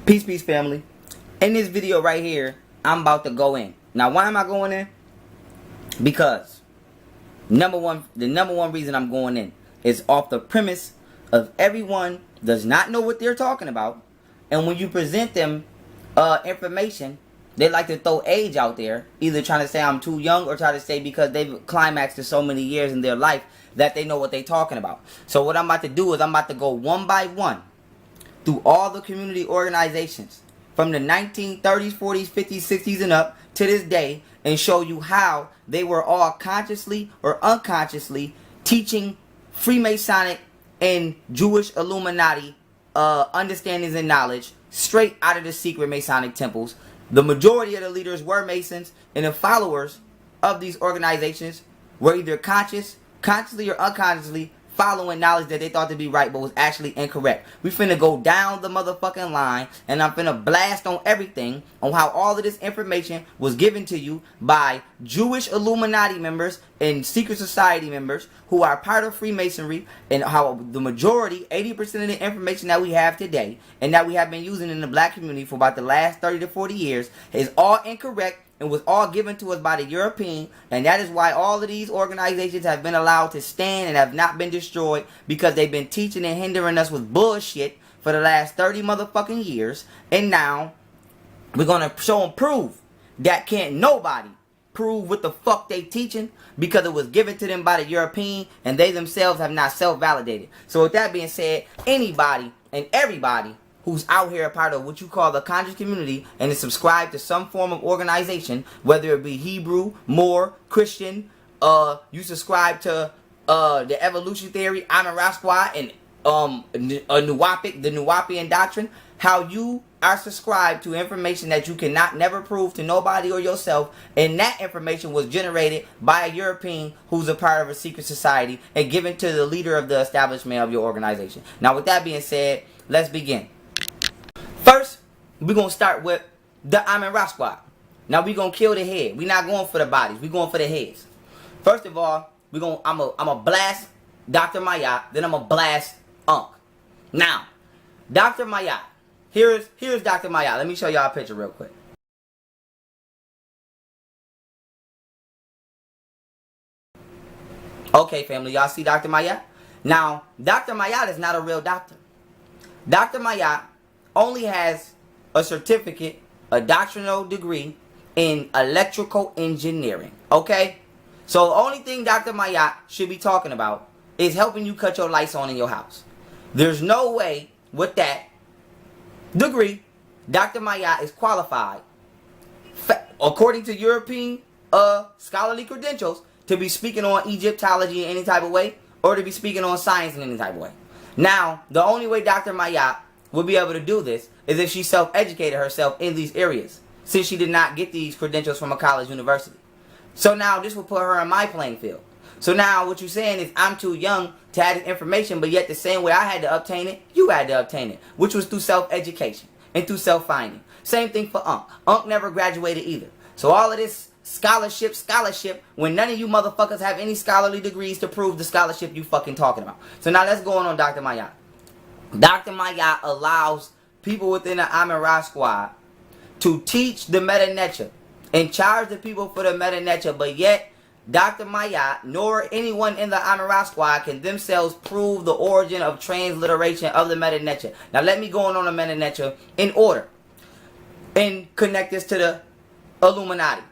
Peace, peace, family. In this video right here, I'm about to go in. Now, why am I going in? Because the number one reason I'm going in is off the premise of everyone does not know what they're talking about, and when you present them information, they like to throw age out there, either trying to say I'm too young or try to say because they've climaxed to so many years in their life that they know what they're talking about. So what I'm about to do is I'm about to go one by one through all the community organizations from the 1930s, 40s, 50s, 60s, and up to this day, and show you how they were all consciously or unconsciously teaching Freemasonic and Jewish Illuminati understandings and knowledge straight out of the secret Masonic temples. The majority of the leaders were Masons, and the followers of these organizations were either consciously or unconsciously following knowledge that they thought to be right but was actually incorrect. We finna go down the motherfucking line, and I'm finna blast on everything on how all of this information was given to you by Jewish Illuminati members and secret society members who are part of Freemasonry, and how the majority, 80% of the information that we have today and that we have been using in the black community for about the last 30 to 40 years is all incorrect and was all given to us by the European, and that is why all of these organizations have been allowed to stand and have not been destroyed, because they've been teaching and hindering us with bullshit for the last 30 motherfucking years. And now we're gonna show and prove that can't nobody prove what the fuck they teaching, because it was given to them by the European and they themselves have not self-validated. So with that being said, anybody and everybody who's out here a part of what you call the conscious community and is subscribed to some form of organization, whether it be Hebrew, Moor, Christian, you subscribe to the evolution theory, Amen Rasquat, and the Nuwapian doctrine, how you are subscribed to information that you cannot never prove to nobody or yourself, and that information was generated by a European who's a part of a secret society and given to the leader of the establishment of your organization. Now with that being said, let's begin. First, we're going to start with the Amen Rasquat. Now, we're going to kill the head. We're not going for the bodies. We're going for the heads. First of all, I'm a blast Dr. Mayat, then I'm a blast Unc. Now, Dr. Mayat. Here's Dr. Mayat. Let me show y'all a picture real quick. Okay, family, y'all see Dr. Mayat? Now, Dr. Mayat is not a real doctor. Dr. Mayat only has a certificate, a doctrinal degree in electrical engineering. Okay? So the only thing Dr. Mayat should be talking about is helping you cut your lights on in your house. There's no way with that degree Dr. Mayat is qualified, according to European scholarly credentials, to be speaking on Egyptology in any type of way, or to be speaking on science in any type of way. Now, the only way Dr. Mayat would be able to do this is if she self-educated herself in these areas, since she did not get these credentials from a college university. So now this will put her in my playing field. So now what you're saying is I'm too young to have this information, but yet the same way I had to obtain it, you had to obtain it, which was through self-education and through self-finding. Same thing for Unc. Unc never graduated either. So all of this scholarship, when none of you motherfuckers have any scholarly degrees to prove the scholarship you fucking talking about. So now let's go on Dr. Mayat. Dr. Mayat allows people within the Amen Ra squad to teach the Meta Necha and charge the people for the Meta Necha, but yet Dr. Mayat nor anyone in the Amen Ra squad can themselves prove the origin of transliteration of the Meta Necha. Now let me go on the Meta Necha in order and connect this to the Illuminati.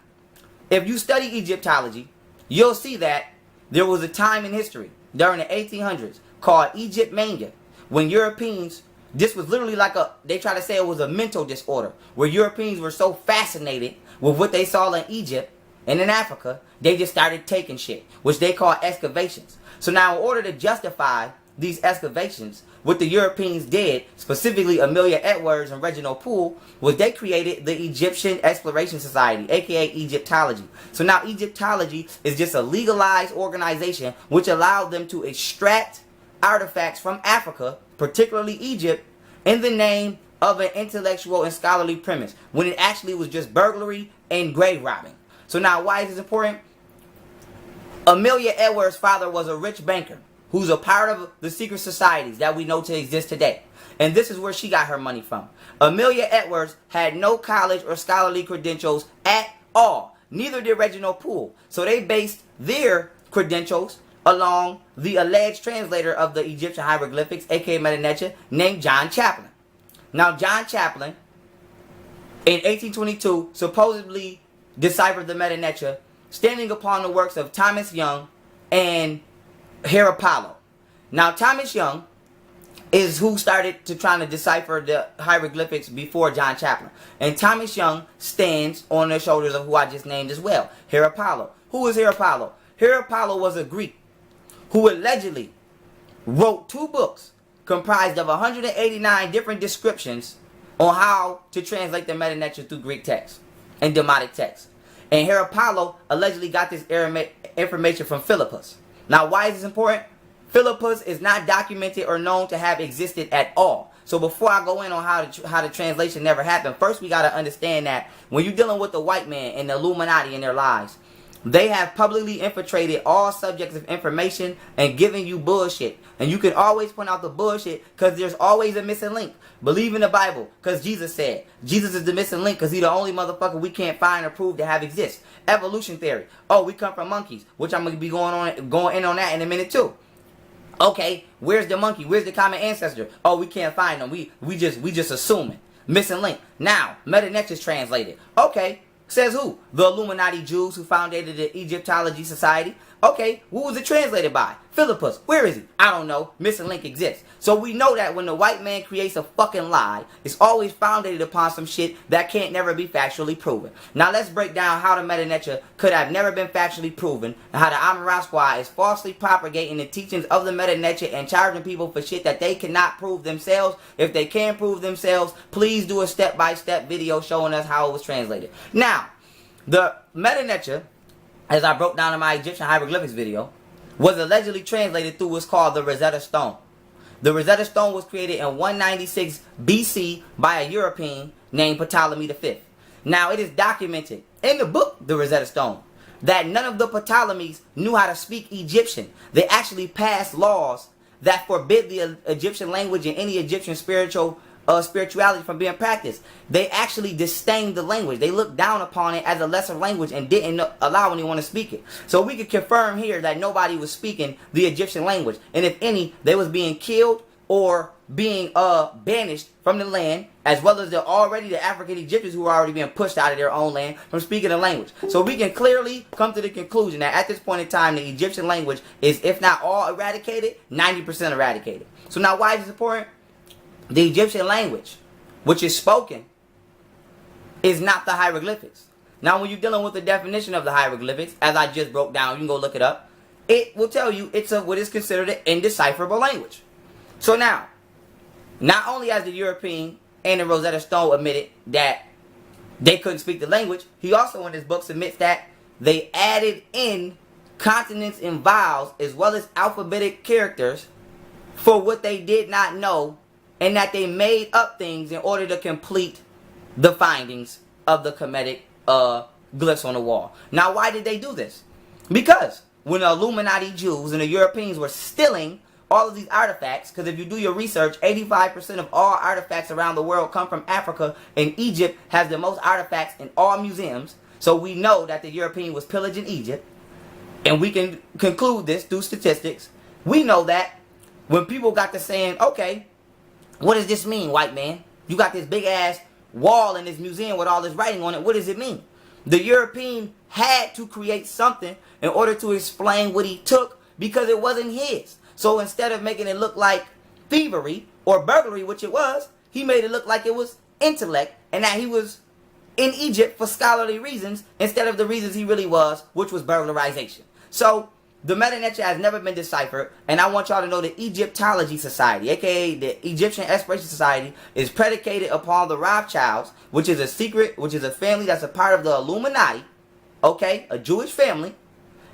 If you study Egyptology, you'll see that there was a time in history during the 1800s called Egypt Mania, when Europeans, this was literally like they try to say it was a mental disorder, where Europeans were so fascinated with what they saw in Egypt and in Africa, they just started taking shit, which they call excavations. So now in order to justify these excavations, what the Europeans did, specifically Amelia Edwards and Reginald Poole, was they created the Egyptian Exploration Society, aka Egyptology. So now Egyptology is just a legalized organization which allowed them to extract artifacts from Africa, particularly Egypt, in the name of an intellectual and scholarly premise, when it actually was just burglary and grave robbing. So now why is this important? Amelia Edwards' father was a rich banker who's a part of the secret societies that we know to exist today. And this is where she got her money from. Amelia Edwards had no college or scholarly credentials at all. Neither did Reginald Poole. So they based their credentials along the alleged translator of the Egyptian hieroglyphics, aka Meta Netia, named John Chaplin. Now, John Chaplin, in 1822, supposedly deciphered the Meta Netia, standing upon the works of Thomas Young and Apollo. Now, Thomas Young is who started to try to decipher the hieroglyphics before John Chaplin. And Thomas Young stands on the shoulders of who I just named as well, Apollo. Who is Apollo? Apollo was a Greek who allegedly wrote 2 books comprised of 189 different descriptions on how to translate the Meta Netia through Greek text and Demotic text. And Apollo allegedly got this information from Philippus. Now, why is this important? Philippus is not documented or known to have existed at all. So before I go in on how the translation never happened, first we got to understand that when you're dealing with the white man and the Illuminati and their lies, they have publicly infiltrated all subjects of information and giving you bullshit. And you can always point out the bullshit because there's always a missing link. Believe in the Bible because Jesus said. Jesus is the missing link because he's the only motherfucker we can't find or prove to have exist. Evolution theory. Oh, we come from monkeys, which I'm going to be going in on that in a minute too. Okay, where's the monkey? Where's the common ancestor? Oh, we can't find them. We just assuming. Missing link. Now, Meta Netia is translated. Okay. Says who? The Illuminati Jews who founded the Egyptology Society. Okay, who was it translated by? Philippus. Where is he? I don't know. Missing link exists. So we know that when the white man creates a fucking lie, it's always founded upon some shit that can't never be factually proven. Now let's break down how the Meta Netia could have never been factually proven, and how the Amaran Squad is falsely propagating the teachings of the Meta Netia and charging people for shit that they cannot prove themselves. If they can prove themselves, please do a step-by-step video showing us how it was translated. Now, the Meta Netia, as I broke down in my Egyptian hieroglyphics video, was allegedly translated through what's called the Rosetta Stone. The Rosetta Stone was created in 196 BC by a European named Ptolemy V. Now, it is documented in the book, the Rosetta Stone, that none of the Ptolemies knew how to speak Egyptian. They actually passed laws that forbid the Egyptian language and any Egyptian spirituality from being practiced. They actually disdained the language. They looked down upon it as a lesser language and didn't allow anyone to speak it. So we could confirm here that nobody was speaking the Egyptian language. And if any, they was being killed or being banished from the land, as well as the African Egyptians who were already being pushed out of their own land from speaking the language. So we can clearly come to the conclusion that at this point in time, the Egyptian language is, if not all eradicated, 90% eradicated. So now why is this important? The Egyptian language, which is spoken, is not the hieroglyphics. Now, when you're dealing with the definition of the hieroglyphics, as I just broke down, you can go look it up. It will tell you it's what is considered an indecipherable language. So now, not only has the European and the Rosetta Stone admitted that they couldn't speak the language, he also in his books admits that they added in consonants and vowels as well as alphabetic characters for what they did not know, and that they made up things in order to complete the findings of the Kemetic glyphs on the wall. Now, why did they do this? Because when the Illuminati Jews and the Europeans were stealing all of these artifacts, because if you do your research, 85% of all artifacts around the world come from Africa, and Egypt has the most artifacts in all museums. So we know that the European was pillaging Egypt, and we can conclude this through statistics. We know that when people got to saying, okay, what does this mean, white man? You got this big ass wall in this museum with all this writing on it. What does it mean? The European had to create something in order to explain what he took because it wasn't his. So instead of making it look like thievery or burglary, which it was, he made it look like it was intellect and that he was in Egypt for scholarly reasons instead of the reasons he really was, which was burglarization. So the Meta Netia has never been deciphered, and I want y'all to know the Egyptology Society, aka the Egyptian Exploration Society, is predicated upon the Rothschilds, which is a family that's a part of the Illuminati, okay, a Jewish family,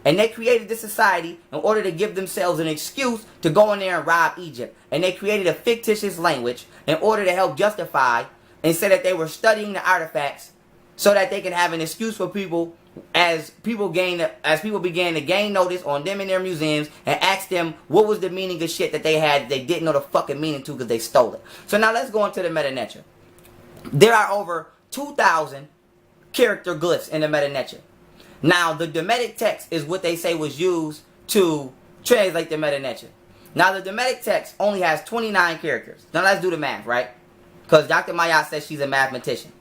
and they created this society in order to give themselves an excuse to go in there and rob Egypt, and they created a fictitious language in order to help justify and say that they were studying the artifacts so that they can have an excuse for people as people began to gain notice on them in their museums and ask them what was the meaning of shit that they had they didn't know the fucking meaning to because they stole it. So now let's go into the Meta-Neter. There are over 2,000 character glyphs in the Meta-Neter. Now the Demetic text is what they say was used to translate the Meta-Neter. Now the Demetic text only has 29 characters. Now let's do the math, right? Because Dr. Mayat says she's a mathematician.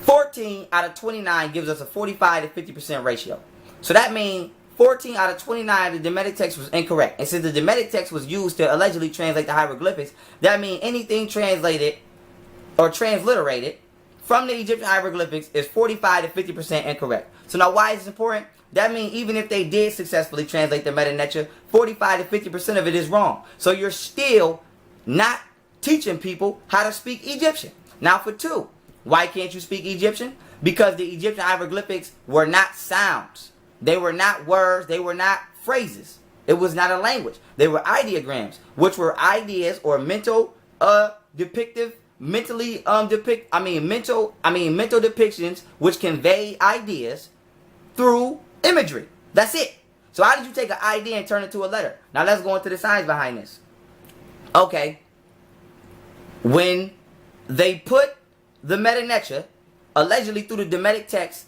14 out of 29 gives us a 45 to 50% ratio. So that means 14 out of 29 of the Demetic text was incorrect. And since the Demetic text was used to allegedly translate the hieroglyphics, that means anything translated or transliterated from the Egyptian hieroglyphics is 45 to 50% incorrect. So now why is this important? That means even if they did successfully translate the Meta-Neter, 45 to 50% of it is wrong. So you're still not teaching people how to speak Egyptian. Now for two, why can't you speak Egyptian? Because the Egyptian hieroglyphics were not sounds. They were not words. They were not phrases. It was not a language. They were ideograms, which were ideas or mental depictive, mental depictions which convey ideas through imagery. That's it. So how did you take an idea and turn it to a letter? Now let's go into the science behind this. Okay. When they put the Meta-Neter, allegedly through the Demetic text,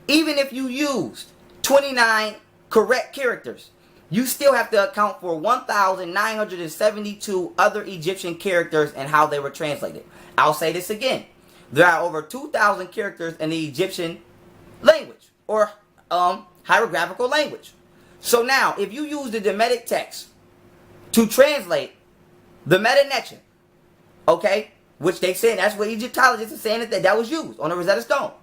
even if you used 29 correct characters, you still have to account for 1,972 other Egyptian characters and how they were translated. I'll say this again. There are over 2,000 characters in the Egyptian language, or hieroglyphical language. So now, if you use the Demetic text to translate the Meta-Neter, okay, which they say, that's what Egyptologists are saying that was used on the Rosetta Stone.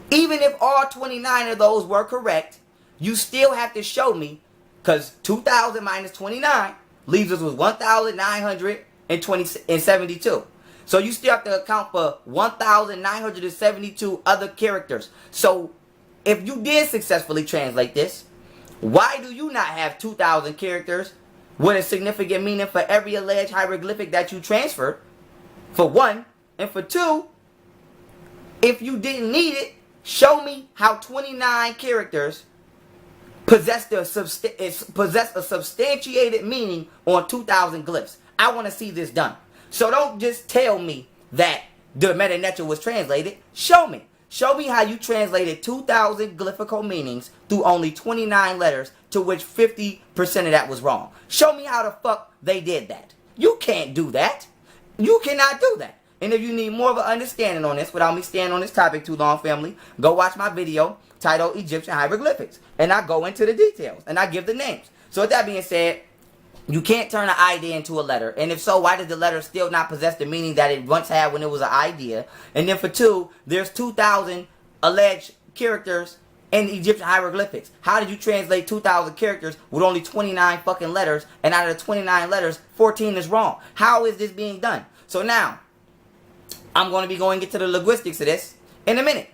Even if all 29 of those were correct, you still have to show me, because 2,000 minus 29 leaves us with 1,972. So you still have to account for 1,972 other characters. So if you did successfully translate this, why do you not have 2,000 characters with a significant meaning for every alleged hieroglyphic that you transferred? For one, and for two, if you didn't need it, show me how 29 characters possess a substantiated meaning on 2,000 glyphs. I want to see this done. So don't just tell me that the Meta-Neter was translated. Show me. Show me how you translated 2,000 glyphical meanings through only 29 letters, to which 50% of that was wrong. Show me how the fuck they did that. You can't do that. You cannot do that. And if you need more of an understanding on this, without me staying on this topic too long, family, go watch my video titled Egyptian Hieroglyphics. And I go into the details, and I give the names. So with that being said, you can't turn an idea into a letter. And if so, why does the letter still not possess the meaning that it once had when it was an idea? And then for two, there's 2,000 alleged characters in Egyptian hieroglyphics. How did you translate 2,000 characters with only 29 fucking letters, and out of the 29 letters, 14 is wrong? How is this being done? So now, I'm going to be going into the linguistics of this in a minute.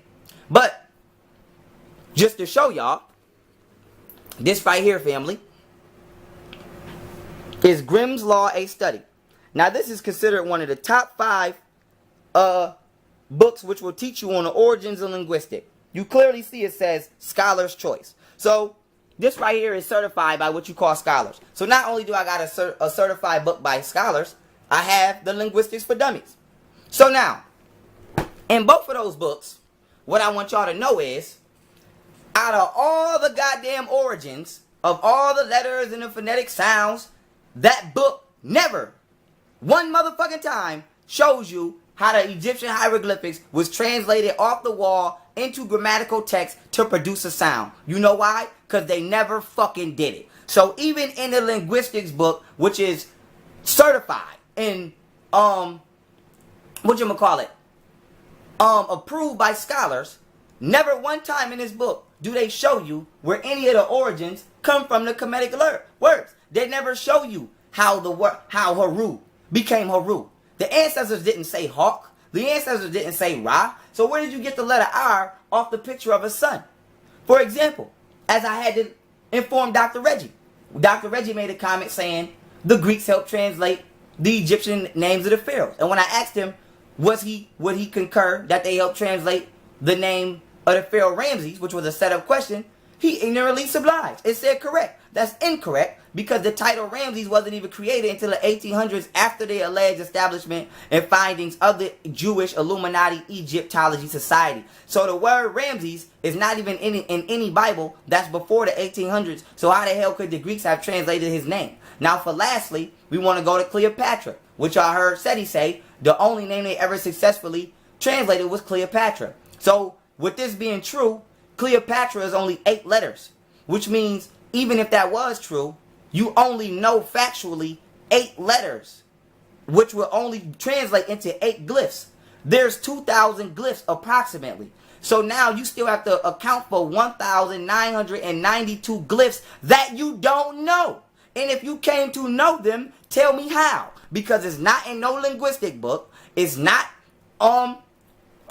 But, just to show y'all, this right here, family, is Grimm's Law, a Study. Now, this is considered one of the top 5 books which will teach you on the origins of linguistics. You clearly see it says Scholar's Choice. So, this right here is certified by what you call scholars. So, not only do I got a certified book by scholars, I have the Linguistics for Dummies. So, now, in both of those books, what I want y'all to know is, out of all the goddamn origins of all the letters and the phonetic sounds, that book never, one motherfucking time, shows you how the Egyptian hieroglyphics was translated off the wall into grammatical text to produce a sound. You know why? Because they never fucking did it. So even in the linguistics book, which is certified and approved by scholars, never one time in this book do they show you where any of the origins come from the Kemetic words. They never show you how Haru became Haru. The ancestors didn't say hawk. The ancestors didn't say Ra. So where did you get the letter R off the picture of a sun? For example, as I had to inform Dr. Reggie. Dr. Reggie made a comment saying the Greeks helped translate the Egyptian names of the pharaohs. And when I asked him, would he concur that they helped translate the name of the Pharaoh Ramses, which was a setup question, he ignorantly obliged. It said correct. That's incorrect because the title Ramses wasn't even created until the 1800s after the alleged establishment and findings of the Jewish Illuminati Egyptology Society. So the word Ramses is not even in any Bible that's before the 1800s. So how the hell could the Greeks have translated his name? Now for lastly, we want to go to Cleopatra, which I heard Seti say the only name they ever successfully translated was Cleopatra. So with this being true, Cleopatra is only 8 letters, which means even if that was true, you only know factually 8 letters, which will only translate into 8 glyphs. There's 2,000 glyphs approximately. So now you still have to account for 1,992 glyphs that you don't know. And if you came to know them, tell me how. Because it's not in no linguistic book. It's not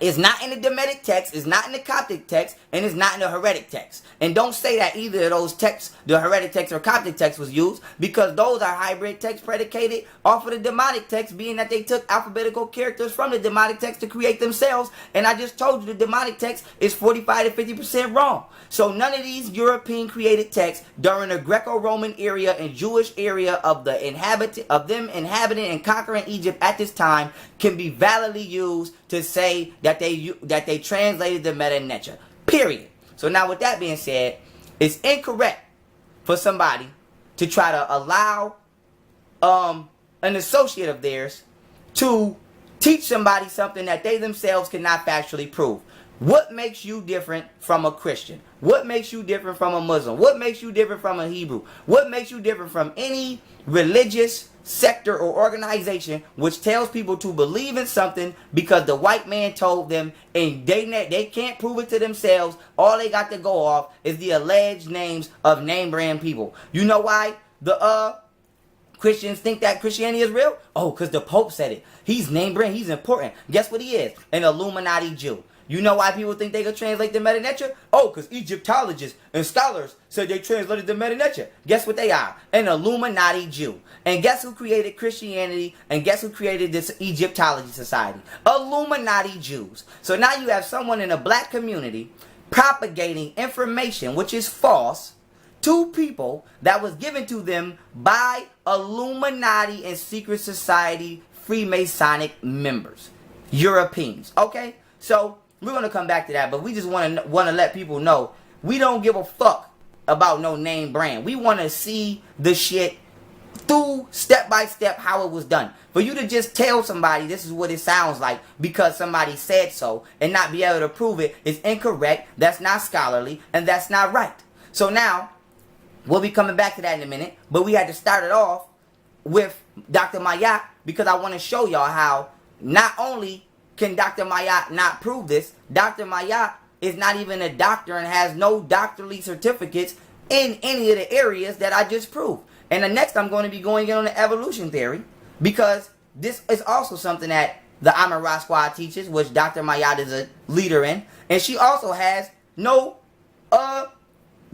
in the Demetic text, it's not in the Coptic text, and it's not in the Heretic text. And don't say that either of those texts, the Heretic text or Coptic text, was used, because those are hybrid texts predicated off of the Demotic text, being that they took alphabetical characters from the Demotic text to create themselves. And I just told you the Demotic text is 45 to 50% wrong. So none of these European created texts during the Greco-Roman era and Jewish era of them inhabiting and conquering Egypt at this time can be validly used to say that they translated the Meta Neter. Period. So now with that being said, it's incorrect for somebody to try to allow an associate of theirs to teach somebody something that they themselves cannot factually prove. What makes you different from a Christian? What makes you different from a Muslim? What makes you different from a Hebrew? What makes you different from any religious sector or organization which tells people to believe in something because the white man told them, and they can't prove it to themselves? All they got to go off is the alleged names of name brand people. You know why the Christians think that Christianity is real? Oh, because the Pope said it. He's name brand. He's important. Guess what he is? An Illuminati Jew. You know why people think they could translate the Meta Neter? Oh, because Egyptologists and scholars said they translated the Meta Neter. Guess what they are? An Illuminati Jew. And guess who created Christianity? And guess who created this Egyptology Society? Illuminati Jews. So now you have someone in a black community propagating information which is false to people that was given to them by Illuminati and secret society Freemasonic members. Europeans. Okay? So we're going to come back to that, but we just want to let people know we don't give a fuck about no name brand. We want to see the shit through step by step how it was done. For you to just tell somebody this is what it sounds like because somebody said so and not be able to prove it is incorrect, that's not scholarly, and that's not right. So now, we'll be coming back to that in a minute, but we had to start it off with Dr. Mayat because I want to show y'all how not only can Dr. Mayat not prove this, Dr. Mayat is not even a doctor and has no doctorly certificates in any of the areas that I just proved. And the next I'm going to be going in on the evolution theory because this is also something that the Amara Squad teaches, which Dr. Mayat is a leader in. And she also has no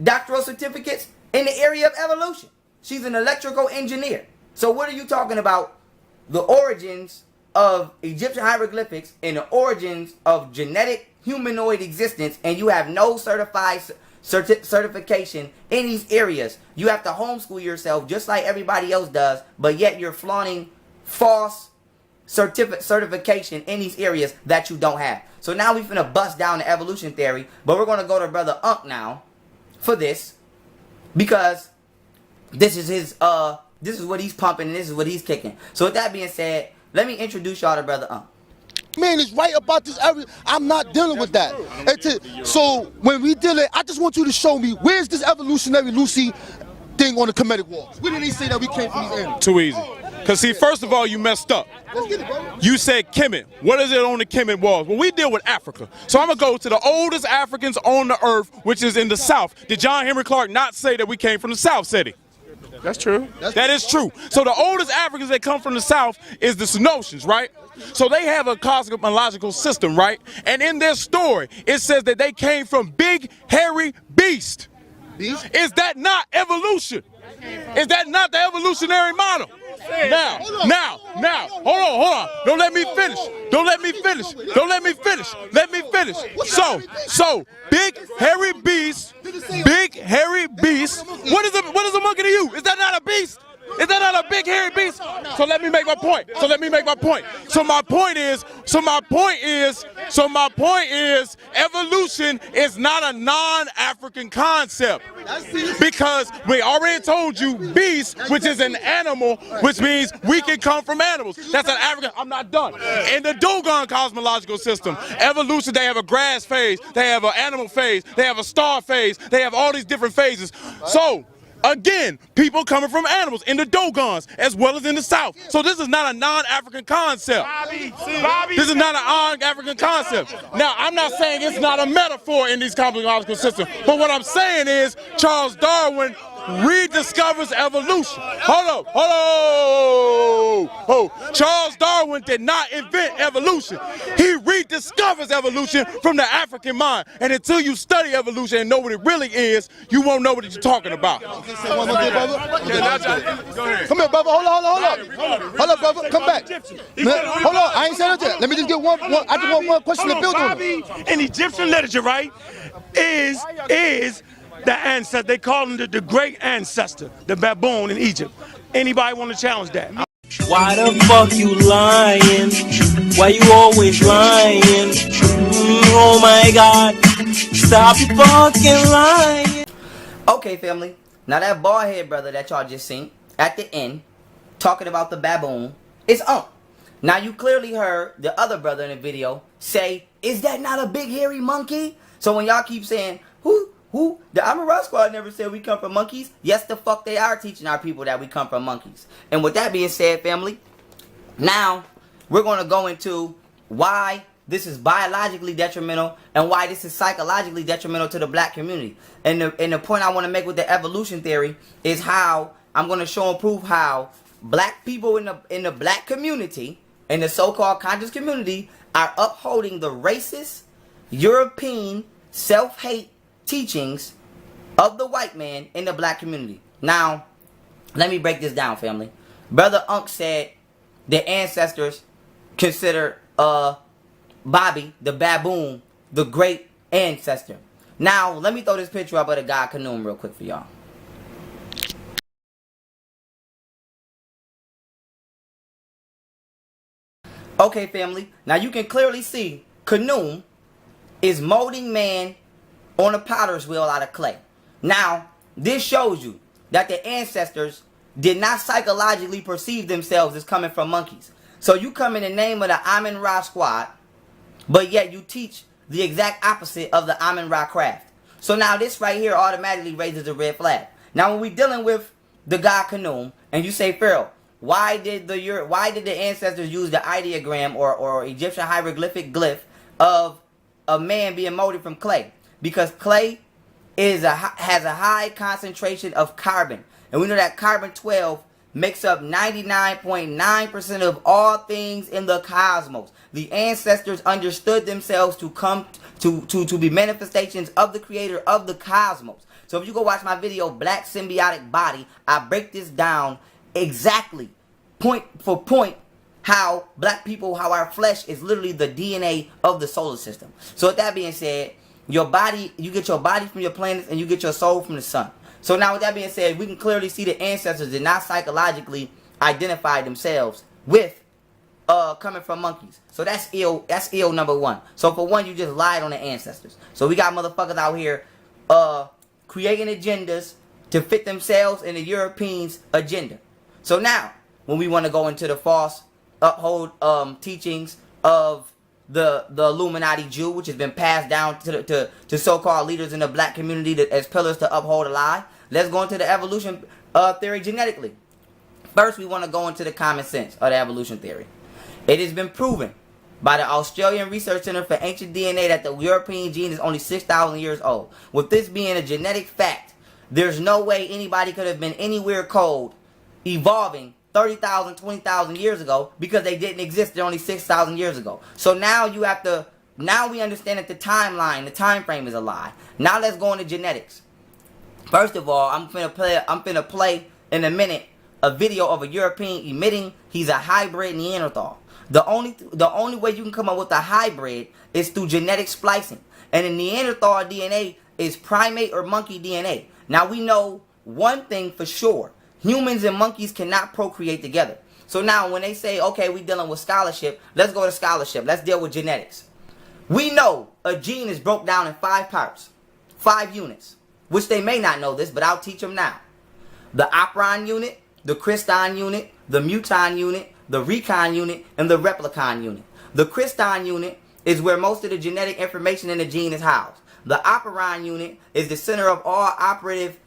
doctoral certificates in the area of evolution. She's an electrical engineer. So what are you talking about? The origins of Egyptian hieroglyphics and the origins of genetic humanoid existence, and you have no certified certification in these areas. You have to homeschool yourself just like everybody else does, but yet you're flaunting false certification in these areas that you don't have. So now we finna bust down the evolution theory, but we're gonna go to Brother Unk now for this because this is his this is what he's pumping and this is what he's kicking. So with that being said, let me introduce y'all to Brother Unk. Man, it's right about this area. I'm not dealing with that. So when we deal it, I just want you to show me where's this evolutionary Lucy thing on the Kemetic walls. Where did they say that we came from these areas? Too easy. Because see, first of all, you messed up. Let's get it, bro. You said Kemet. What is it on the Kemet walls? Well, we deal with Africa. So I'm going to go to the oldest Africans on the earth, which is in the South. Did John Henry Clark not say that we came from the South, said he? That's true. That is true. So the oldest Africans that come from the South is the Cenotians, right? So they have a cosmological system, right? And in their story, it says that they came from big, hairy beast. Beast? Is that not evolution? Is that not the evolutionary model? Now, hold on. Don't let me finish. Let me finish. finish. So big hairy beast, big hairy beast. What is a monkey to you? Is that not a beast? Is that not a big hairy beast? So let me make my point. So my point is, evolution is not a non-African concept. Because we already told you beast, which is an animal, which means we can come from animals. That's an African. I'm not done. In the Dogon cosmological system, evolution, they have a grass phase, they have an animal phase, they have a star phase, they have all these different phases. So again, people coming from animals in the Dogons as well as in the South. So this is not a non-African concept. This is not a non-African concept. Now, I'm not saying it's not a metaphor in these cosmological systems, but what I'm saying is Charles Darwin rediscovers evolution. Hold on. Charles Darwin did not invent evolution. He rediscovers evolution from the African mind. And until you study evolution and know what it really is, you won't know what you're talking about. Come here, brother. Hold on, brother. Come back. Hold on. I ain't saying nothing. Let me just get one. I just want one question to build on. In Egyptian literature, right, is the ancestor. They call him the great ancestor, the baboon in Egypt. Anybody want to challenge that? Why the fuck you lying? Why you always lying? Oh my God, stop fucking lying. Okay, family. Now that bald head brother that y'all just seen at the end talking about the baboon is Now you clearly heard the other brother in the video say, "Is that not a big hairy monkey?" So when y'all keep saying, who? The Amara Squad never said we come from monkeys. Yes, the fuck they are teaching our people that we come from monkeys. And with that being said, family, now we're going to go into why this is biologically detrimental and why this is psychologically detrimental to the black community. And the point I want to make with the evolution theory is how I'm going to show and prove how black people in the black community, in the so-called conscious community, are upholding the racist, European, self-hate teachings of the white man in the black community. Now, let me break this down, family. Brother Unc said the ancestors consider Bobby, the baboon, the great ancestor. Now, let me throw this picture up of the god Khnum real quick for y'all. Okay, family. Now, you can clearly see Khnum is molding man on a potter's wheel out of clay. Now, this shows you that the ancestors did not psychologically perceive themselves as coming from monkeys. So you come in the name of the Amun-Ra squad, but yet you teach the exact opposite of the Amun-Ra craft. So now this right here automatically raises a red flag. Now when we're dealing with the god Khnum, and you say, Pharaoh, why did the ancestors use the ideogram or Egyptian hieroglyphic glyph of a man being molded from clay? Because clay has a high concentration of carbon. And we know that carbon-12 makes up 99.9% of all things in the cosmos. The ancestors understood themselves to come to be manifestations of the creator of the cosmos. So if you go watch my video, Black Symbiotic Body, I break this down exactly, point for point, how black people, how our flesh is literally the DNA of the solar system. So with that being said, your body, you get your body from your planets and you get your soul from the sun. So now with that being said, we can clearly see the ancestors did not psychologically identify themselves with coming from monkeys. So that's ill number one. So for one, you just lied on the ancestors. So we got motherfuckers out here creating agendas to fit themselves in the Europeans' agenda. So now, when we want to go into the false uphold teachings of the Illuminati Jew, which has been passed down to so-called leaders in the black community as pillars to uphold a lie, let's go into the evolution theory genetically. First, we want to go into the common sense of the evolution theory. It has been proven by the Australian Research Center for Ancient DNA that the European gene is only 6,000 years old. With this being a genetic fact, there's no way anybody could have been anywhere cold evolving 30,000, 20,000 years ago because they didn't exist. They're only 6,000 years ago. So now you have to, now we understand that the timeline, the time frame is a lie. Now let's go into genetics. First of all, I'm finna play in a minute a video of a European emitting he's a hybrid Neanderthal. The only way you can come up with a hybrid is through genetic splicing. And the Neanderthal DNA is primate or monkey DNA. Now we know one thing for sure. Humans and monkeys cannot procreate together. So now when they say, okay, we're dealing with scholarship, let's go to scholarship. Let's deal with genetics. We know a gene is broke down in 5 parts, 5 units, which they may not know this, but I'll teach them now. The operon unit, the criston unit, the muton unit, the recon unit, and the replicon unit. The criston unit is where most of the genetic information in the gene is housed. The operon unit is the center of all operations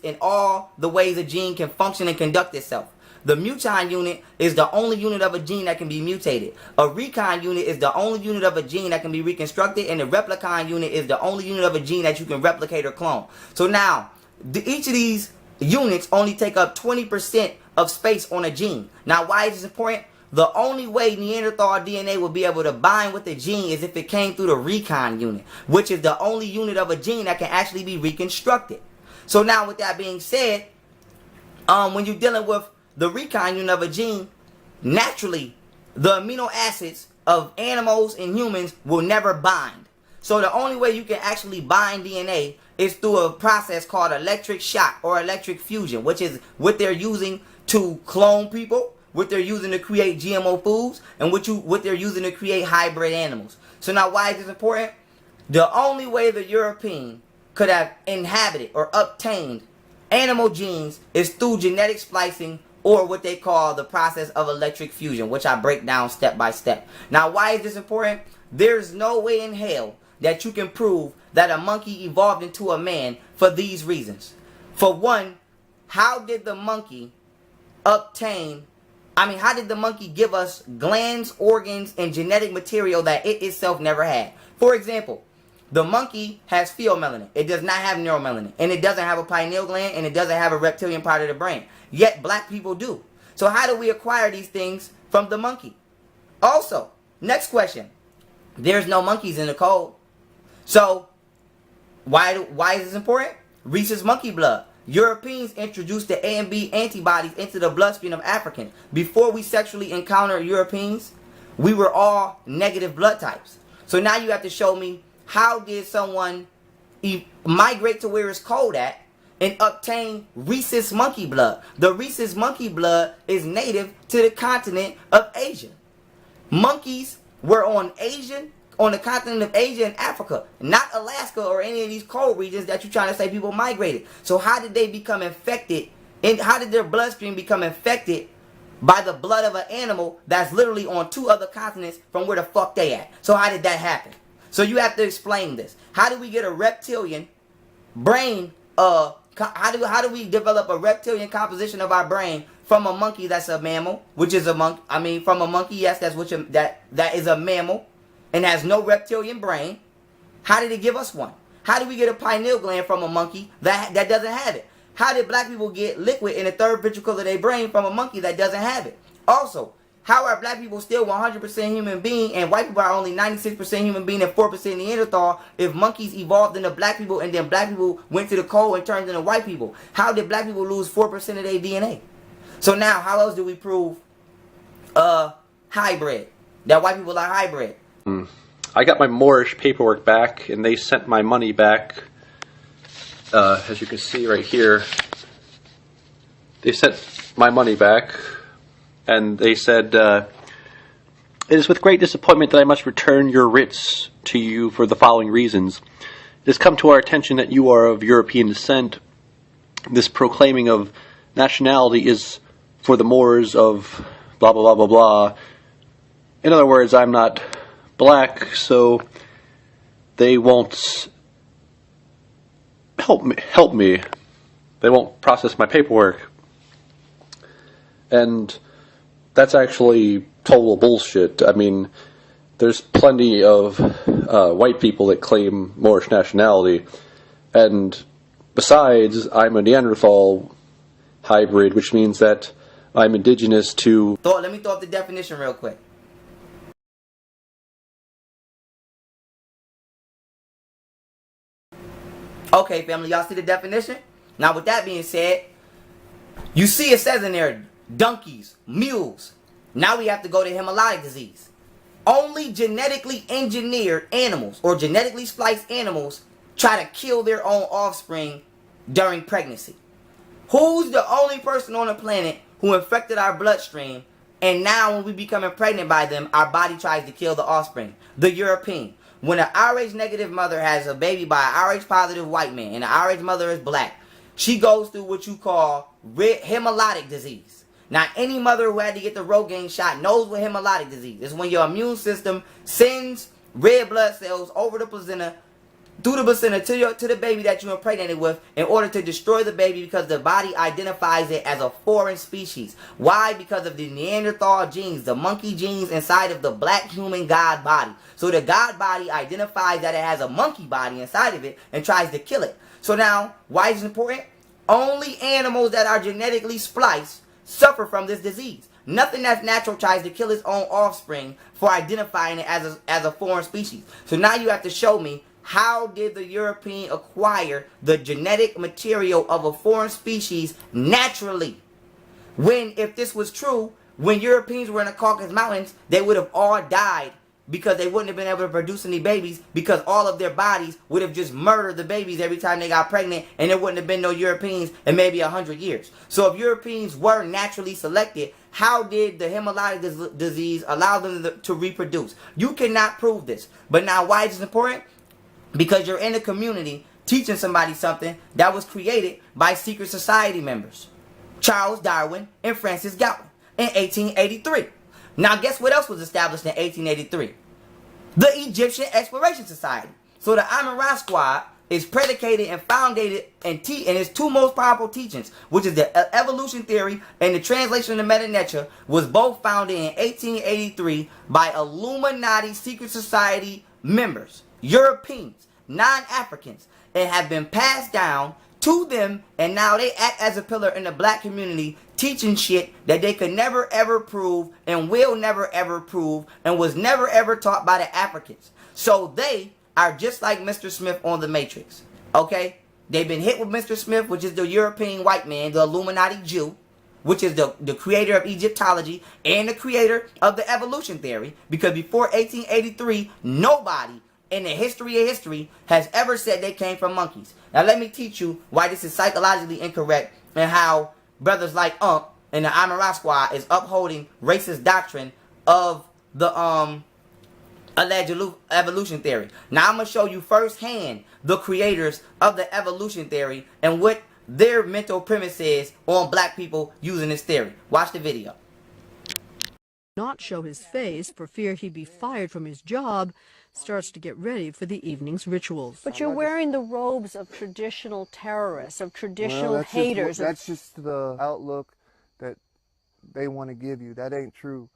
in all the ways a gene can function and conduct itself. The muton unit is the only unit of a gene that can be mutated. A recon unit is the only unit of a gene that can be reconstructed, and the replicon unit is the only unit of a gene that you can replicate or clone. So now, each of these units only take up 20% of space on a gene. Now, why is this important? The only way Neanderthal DNA will be able to bind with the gene is if it came through the recon unit, which is the only unit of a gene that can actually be reconstructed. So now, with that being said, when you're dealing with the recon unit of a gene, naturally, the amino acids of animals and humans will never bind. So the only way you can actually bind DNA is through a process called electric shock or electric fusion, which is what they're using to clone people, what they're using to create GMO foods, and what they're using to create hybrid animals. So now why is this important? The only way the European could have inhabited or obtained animal genes is through genetic splicing, or what they call the process of electric fusion, which I break down step by step. Now, why is this important? There's no way in hell that you can prove that a monkey evolved into a man for these reasons. For one, how did the monkey how did the monkey give us glands, organs, and genetic material that it itself never had? For example, the monkey has pheomelanin. It does not have neuromelanin. And it doesn't have a pineal gland, and it doesn't have a reptilian part of the brain. Yet black people do. So how do we acquire these things from the monkey? Also, next question. There's no monkeys in the cold. So why is this important? Rhesus monkey blood. Europeans introduced the A and B antibodies into the bloodstream of Africans. Before we sexually encountered Europeans, we were all negative blood types. So now you have to show me, how did someone migrate to where it's cold at and obtain rhesus monkey blood? The rhesus monkey blood is native to the continent of Asia. Monkeys were on the continent of Asia and Africa, not Alaska or any of these cold regions that you're trying to say people migrated. So how did they become infected? And how did their bloodstream become infected by the blood of an animal that's literally on 2 other continents from where the fuck they at? So how did that happen? So you have to explain this. How do we get a reptilian brain? How do we develop a reptilian composition of our brain from a monkey that's a mammal, which is a monkey? From a monkey, yes, that is a mammal and has no reptilian brain. How did it give us one? How did we get a pineal gland from a monkey that doesn't have it? How did black people get liquid in the 3rd ventricle of their brain from a monkey that doesn't have it? Also, how are black people still 100% human being and white people are only 96% human being and 4% Neanderthal if monkeys evolved into black people and then black people went to the cold and turned into white people? How did black people lose 4% of their DNA? So now, how else do we prove hybrid? That white people are hybrid? I got my Moorish paperwork back and they sent my money back. As you can see right here, they sent my money back. And they said, it is with great disappointment that I must return your writs to you for the following reasons. It has come to our attention that you are of European descent. This proclaiming of nationality is for the Moors of blah, blah, blah, blah, blah. In other words, I'm not black, so they won't help me. They won't process my paperwork. And that's actually total bullshit. I mean, there's plenty of white people that claim Moorish nationality. And besides, I'm a Neanderthal hybrid, which means that I'm indigenous to... Let me throw up the definition real quick. Okay, family, y'all see the definition? Now, with that being said, you see it says in there, donkeys, mules. Now we have to go to hemolytic disease. Only genetically engineered animals or genetically spliced animals try to kill their own offspring during pregnancy. Who's the only person on the planet who infected our bloodstream, and now when we become pregnant by them, our body tries to kill the offspring? The European. When an Rh negative mother has a baby by an Rh positive white man, and the Rh mother is black, she goes through what you call hemolytic disease. Now, any mother who had to get the Rogaine shot knows what hemolytic disease is. When your immune system sends red blood cells over the placenta, through the placenta to the baby that you impregnated with, in order to destroy the baby, because the body identifies it as a foreign species. Why? Because of the Neanderthal genes, the monkey genes inside of the black human god body. So the god body identifies that it has a monkey body inside of it and tries to kill it. So now, why is it important? Only animals that are genetically spliced suffer from this disease. Nothing that's natural tries to kill its own offspring for identifying it as a foreign species. So now you have to show me, how did the European acquire the genetic material of a foreign species naturally? When, if this was true, when Europeans were in the Caucasus Mountains, they would have all died because they wouldn't have been able to produce any babies, because all of their bodies would have just murdered the babies every time they got pregnant, and there wouldn't have been no Europeans in maybe 100 years. So if Europeans were naturally selected, how did the hemolytic disease allow them to reproduce? You cannot prove this. But now, why is this important? Because you're in a community teaching somebody something that was created by secret society members, Charles Darwin and Francis Galton, in 1883. Now, guess what else was established in 1883? The Egyptian Exploration Society. So the Amun-Ra Squad is predicated and founded in its two most powerful teachings, which is the evolution theory and the translation of the Meta Nature, was both founded in 1883 by Illuminati secret society members, Europeans, non-Africans, and have been passed down to them, and now they act as a pillar in the black community, teaching shit that they could never ever prove and will never ever prove and was never ever taught by the Africans. So they are just like Mr. Smith on The Matrix. Okay? They've been hit with Mr. Smith, which is the European white man, the Illuminati Jew, which is the creator of Egyptology and the creator of the evolution theory, because before 1883, nobody in the history of history has ever said they came from monkeys. Now let me teach you why this is psychologically incorrect, and how brothers like and the Amun-Ra Squad is upholding racist doctrine of the alleged evolution theory. Now I'm going to show you firsthand the creators of the evolution theory and what their mental premise is on black people using this theory. Watch the video. Not show his face for fear he'd be fired from his job, starts to get ready for the evening's rituals. But you're wearing the robes of traditional terrorists, of traditional haters. That's just the outlook that they want to give you. That ain't true.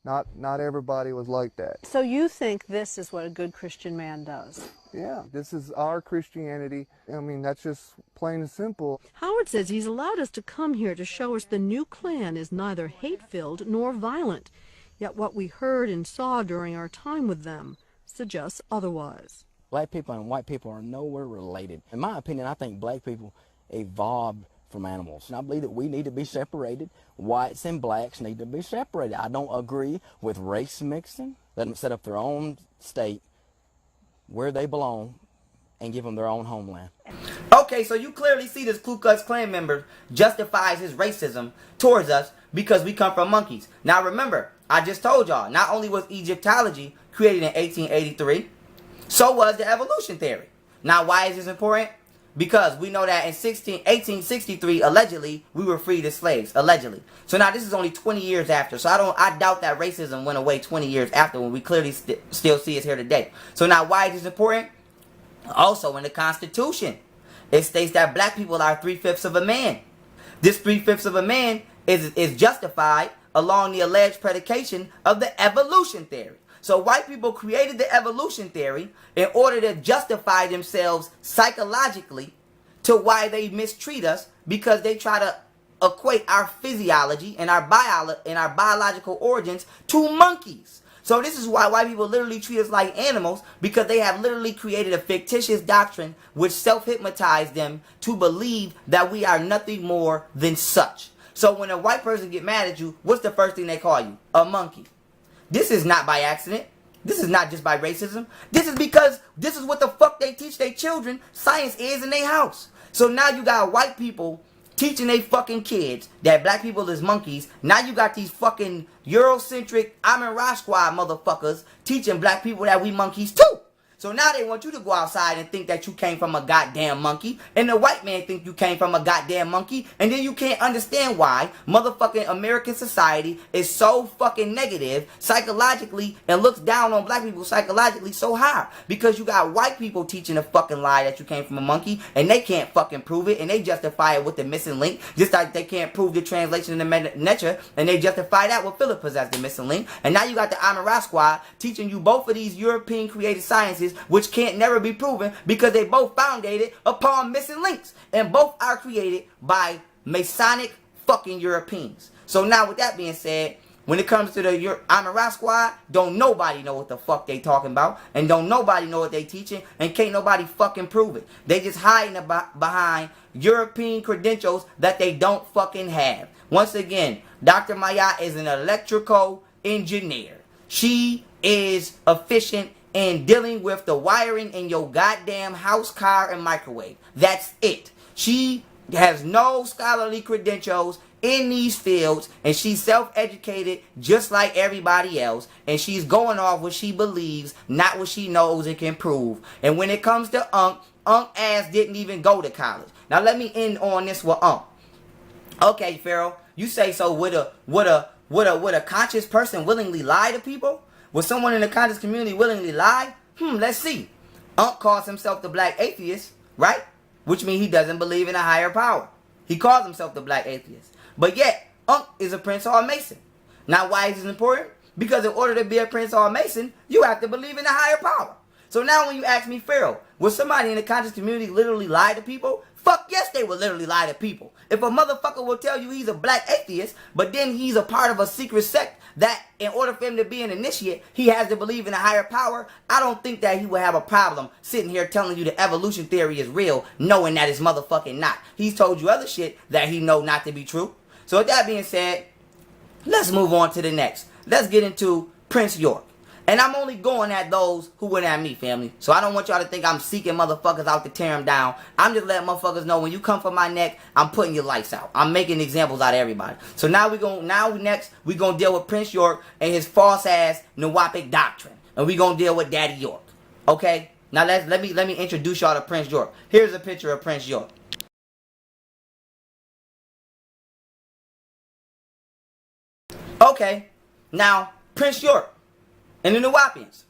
Not everybody was like that. So you think this is what a good Christian man does? Yeah, this is our Christianity. I mean, that's just plain and simple. Howard says he's allowed us to come here to show us the new Klan is neither hate-filled nor violent. Yet what we heard and saw during our time with them suggests otherwise. Black people and white people are nowhere related. In my opinion, I think black people evolved from animals. And I believe that we need to be separated. Whites and blacks need to be separated. I don't agree with race mixing. Let them set up their own state where they belong and give them their own homeland. Okay, so you clearly see this Ku Klux Klan member justifies his racism towards us because we come from monkeys. Now remember, I just told y'all, not only was Egyptology created in 1883, so was the evolution theory. Now why is this important? Because we know that in 1863, allegedly, we were freed as slaves, allegedly. So now this is only 20 years after. So I doubt that racism went away 20 years after, when we clearly still see it here today. So now why is this important? Also in the Constitution, it states that black people are 3/5 of a man. This 3/5 of a man is justified along the alleged predication of the evolution theory. So white people created the evolution theory in order to justify themselves psychologically to why they mistreat us, because they try to equate our physiology and our biological origins to monkeys. So this is why white people literally treat us like animals, because they have literally created a fictitious doctrine which self-hypnotized them to believe that we are nothing more than such. So when a white person get mad at you, what's the first thing they call you? A monkey. This is not by accident. This is not just by racism. This is because this is what the fuck they teach their children science is in their house. So now you got white people teaching they fucking kids that black people is monkeys. Now you got these fucking Eurocentric Amin Ra Squad motherfuckers teaching black people that we monkeys too. So now they want you to go outside and think that you came from a goddamn monkey. And the white man think you came from a goddamn monkey. And then you can't understand why motherfucking American society is so fucking negative psychologically and looks down on black people psychologically so hard. Because you got white people teaching a fucking lie that you came from a monkey. And they can't fucking prove it. And they justify it with the missing link. Just like they can't prove the translation in the Netra. And they justify that with Philip possessed the missing link. And now you got the Amin Ra Squad teaching you both of these European created sciences which can't never be proven because they both founded upon missing links. And both are created by Masonic fucking Europeans. So now with that being said, when it comes to the Amin Ra Squad, don't nobody know what the fuck they talking about. And don't nobody know what they teaching. And can't nobody fucking prove it. They just hiding behind European credentials that they don't fucking have. Once again, Dr. Maya is an electrical engineer. She is efficient in dealing with the wiring in your goddamn house, car, and microwave. That's it. She has no scholarly credentials in these fields, and she's self-educated just like everybody else, and she's going off what she believes, not what she knows and can prove. And when it comes to Unc ass didn't even go to college. Now let me end on this with Unc. Okay, Pharaoh, you say so. Would a conscious person willingly lie to people? Would someone in the conscious community willingly lie? Let's see. Unc calls himself the black atheist, right? Which means he doesn't believe in a higher power. He calls himself the black atheist. But yet, Unc is a Prince Hall Mason. Now, why is this important? Because in order to be a Prince Hall Mason, you have to believe in a higher power. So now when you ask me, Pharaoh, would somebody in the conscious community literally lie to people? Fuck yes, they would literally lie to people. If a motherfucker will tell you he's a black atheist, but then he's a part of a secret sect that in order for him to be an initiate, he has to believe in a higher power, I don't think that he would have a problem sitting here telling you the evolution theory is real, knowing that it's motherfucking not. He's told you other shit that he know not to be true. So with that being said, let's move on to the next. Let's get into Prince York. And I'm only going at those who went at me, family. So I don't want y'all to think I'm seeking motherfuckers out to tear them down. I'm just letting motherfuckers know when you come for my neck, I'm putting your lights out. I'm making examples out of everybody. So now next we're gonna deal with Prince York and his false ass Nawapic doctrine. And we're gonna deal with Daddy York. Okay? Now let me introduce y'all to Prince York. Here's a picture of Prince York. Okay, now Prince York and the Nuwaubians.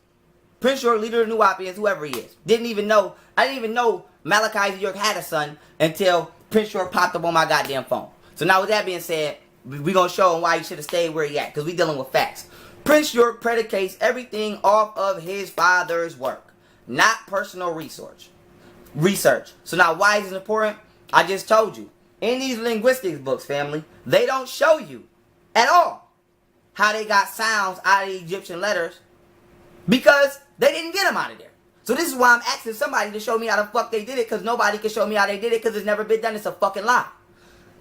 Prince York, leader of the Nuwaubians, whoever he is. I didn't even know Malachi York had a son until Prince York popped up on my goddamn phone. So now with that being said, we're going to show him why he should have stayed where he at, because we're dealing with facts. Prince York predicates everything off of his father's work, not personal research. So now why is it important? I just told you. In these linguistics books, family, they don't show you at all how they got sounds out of the Egyptian letters because they didn't get them out of there. So this is why I'm asking somebody to show me how the fuck they did it, because nobody can show me how they did it because it's never been done. It's a fucking lie.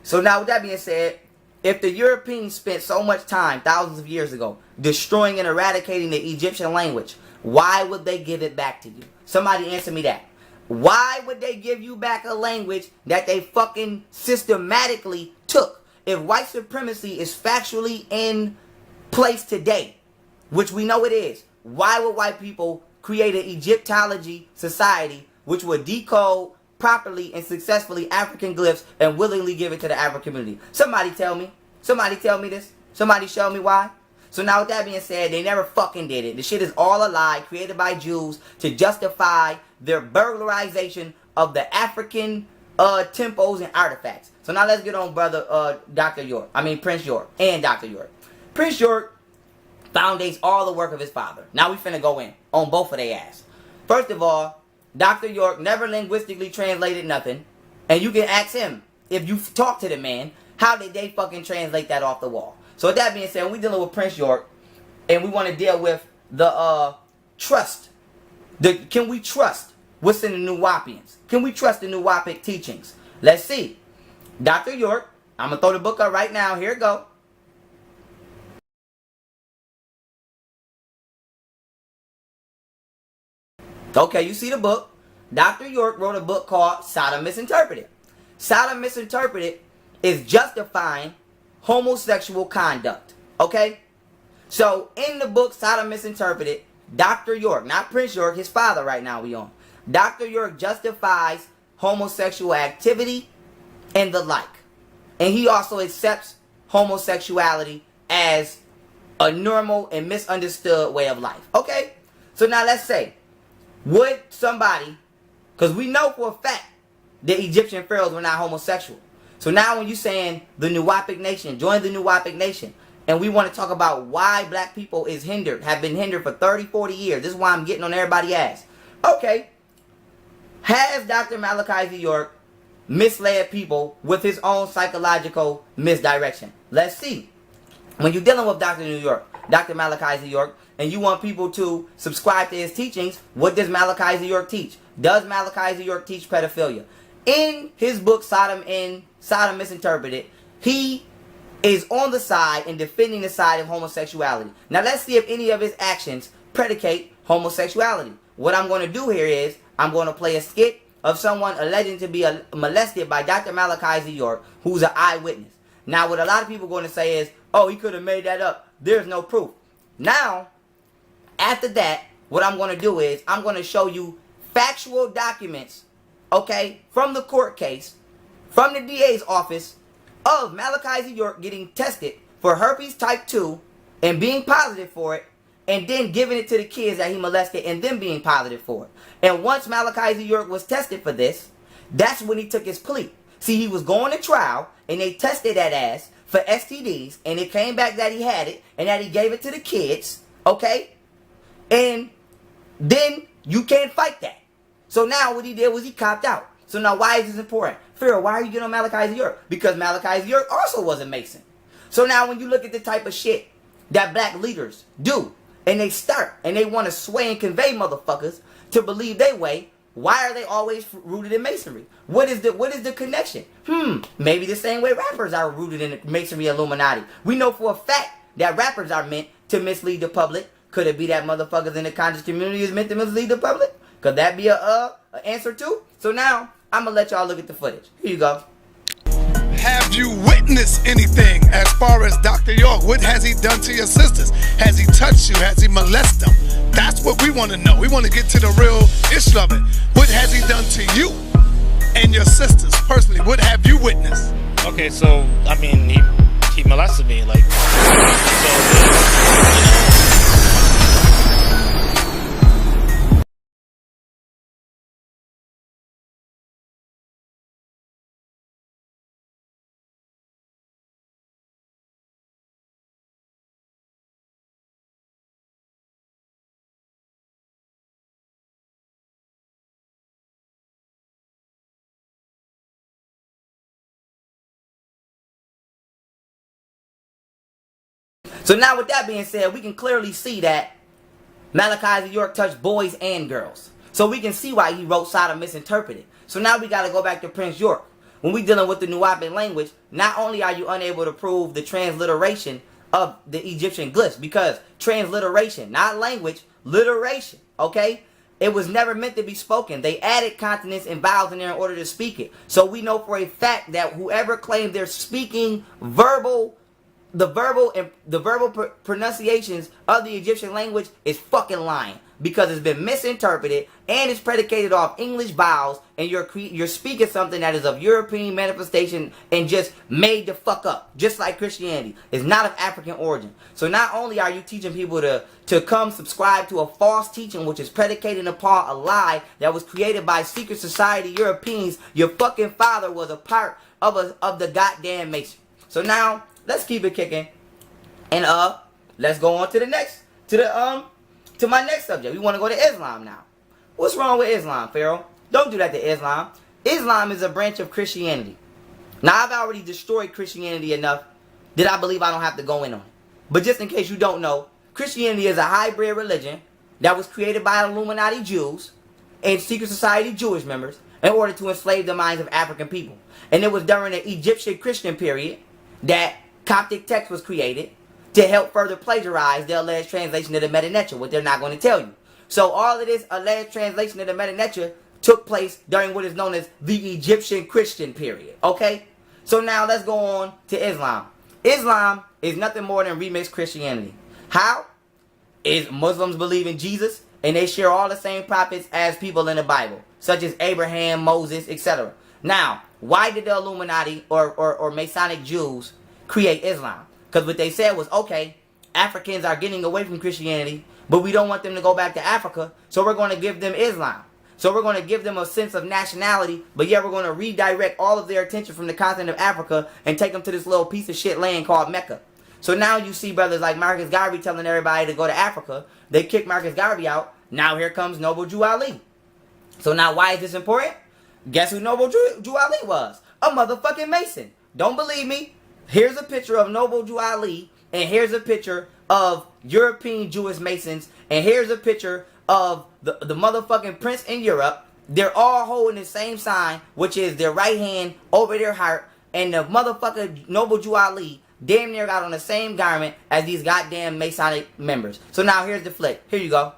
So now with that being said, if the Europeans spent so much time thousands of years ago destroying and eradicating the Egyptian language, why would they give it back to you? Somebody answer me that. Why would they give you back a language that they fucking systematically took? If white supremacy is factually in place today, which we know it is, why would white people create an Egyptology society which would decode properly and successfully African glyphs and willingly give it to the African community? Somebody tell me. Somebody tell me this. Somebody show me why. So now with that being said, they never fucking did it. The shit is all a lie created by Jews to justify their burglarization of the African temples and artifacts. So now let's get on Prince York and Dr. York. Prince York foundates all the work of his father. Now we finna go in on both of their ass. First of all, Dr. York never linguistically translated nothing. And you can ask him, if you talk to the man, how did they fucking translate that off the wall? So with that being said, when we dealing with Prince York, and we want to deal with the trust. Can we trust what's in the New Wapians? Can we trust the New Wapic teachings? Let's see. Dr. York, I'm going to throw the book up right now. Here it go. Okay, you see the book. Dr. York wrote a book called Sodom Misinterpreted. Sodom Misinterpreted is justifying homosexual conduct. Okay? So, in the book Sodom Misinterpreted, Dr. York, not Prince York, his father right now we on. Dr. York justifies homosexual activity and the like. And he also accepts homosexuality as a normal and misunderstood way of life. Okay? So now let's say, would somebody, because we know for a fact the Egyptian pharaohs were not homosexual. So now when you're saying the Nuwapic nation, join the Nuwapic nation, and we want to talk about why black people have been hindered for 30, 40 years. This is why I'm getting on everybody's ass. Okay. Has Dr. Malachi Z. York misled people with his own psychological misdirection? Let's see. When you're dealing with Dr. Malachi Z. York, and you want people to subscribe to his teachings, what does Malachi Z. York teach? Does Malachi Z. York teach pedophilia? In his book, Sodom Misinterpreted, he is on the side and defending the side of homosexuality. Now let's see if any of his actions predicate homosexuality. What I'm going to do here is, I'm going to play a skit of someone alleged to be molested by Dr. Malachi Z. York, who's an eyewitness. Now what a lot of people are going to say is, oh, he could have made that up. There's no proof. Now, after that, what I'm going to do is, I'm going to show you factual documents, okay, from the court case, from the DA's office, of Malachi Z. York getting tested for herpes type 2 and being positive for it, and then giving it to the kids that he molested and then being positive for it. And once Malachi Z. York was tested for this, that's when he took his plea. See, he was going to trial, and they tested that ass for STDs, and it came back that he had it, and that he gave it to the kids, okay? And then you can't fight that. So now what he did was he copped out. So now why is this important? Pharaoh, why are you getting on Malachi Z. York? Because Malachi Z. York also was a Mason. So now when you look at the type of shit that black leaders do, and they start, and they want to sway and convey motherfuckers to believe their way, why are they always rooted in Masonry? What is the connection? Maybe the same way rappers are rooted in the Masonry Illuminati. We know for a fact that rappers are meant to mislead the public. Could it be that motherfuckers in the conscious community is meant to mislead the public? Could that be a answer too? So now, I'm going to let y'all look at the footage. Here you go. Have you witnessed anything as far as Dr. York? What has he done to your sisters? Has he touched you? Has he molested them? That's what we want to know. We want to get to the real issue of it. What has he done to you and your sisters personally? What have you witnessed? Okay, so, I mean, he molested me, like, So now with that being said, we can clearly see that Malachi Z. York touched boys and girls. So we can see why he wrote Sodom Misinterpreted. So now we got to go back to Prince York. When we dealing with the Nuwapian language, not only are you unable to prove the transliteration of the Egyptian glyphs, because transliteration, not language, literation, okay? It was never meant to be spoken. They added consonants and vowels in there in order to speak it. So we know for a fact that whoever claimed they're speaking the verbal pronunciations of the Egyptian language is fucking lying, because it's been misinterpreted and it's predicated off English vowels, and you're speaking something that is of European manifestation and just made the fuck up, just like Christianity. It's not of African origin. So not only are you teaching people to come subscribe to a false teaching which is predicated upon a lie that was created by secret society Europeans, your fucking father was a part of the goddamn Mason. So now let's keep it kicking, and let's go on to the next, to my next subject. We want to go to Islam now. What's wrong with Islam, Pharaoh? Don't do that to Islam. Islam is a branch of Christianity. Now, I've already destroyed Christianity enough that I believe I don't have to go in on it. But just in case you don't know, Christianity is a hybrid religion that was created by Illuminati Jews and secret society Jewish members in order to enslave the minds of African people. And it was during the Egyptian Christian period that Coptic text was created to help further plagiarize the alleged translation of the Meta Netra, what they're not going to tell you. So all of this alleged translation of the Meta Netra took place during what is known as the Egyptian Christian period. Okay? So now let's go on to Islam. Islam is nothing more than remixed Christianity. How? Is Muslims believe in Jesus and they share all the same prophets as people in the Bible, such as Abraham, Moses, etc. Now, why did the Illuminati or Masonic Jews create Islam? Because what they said was, okay, Africans are getting away from Christianity, but we don't want them to go back to Africa, so we're going to give them Islam. So we're going to give them a sense of nationality, but yet we're going to redirect all of their attention from the continent of Africa and take them to this little piece of shit land called Mecca. So now you see brothers like Marcus Garvey telling everybody to go to Africa. They kicked Marcus Garvey out. Now here comes Noble Drew Ali. So now why is this important? Guess who Noble Drew Ali was? A motherfucking Mason. Don't believe me? Here's a picture of Noble Drew Ali, and here's a picture of European Jewish Masons, and here's a picture of the motherfucking prince in Europe. They're all holding the same sign, which is their right hand over their heart, and the motherfucker Noble Drew Ali damn near got on the same garment as these goddamn Masonic members. So now here's the flick. Here you go.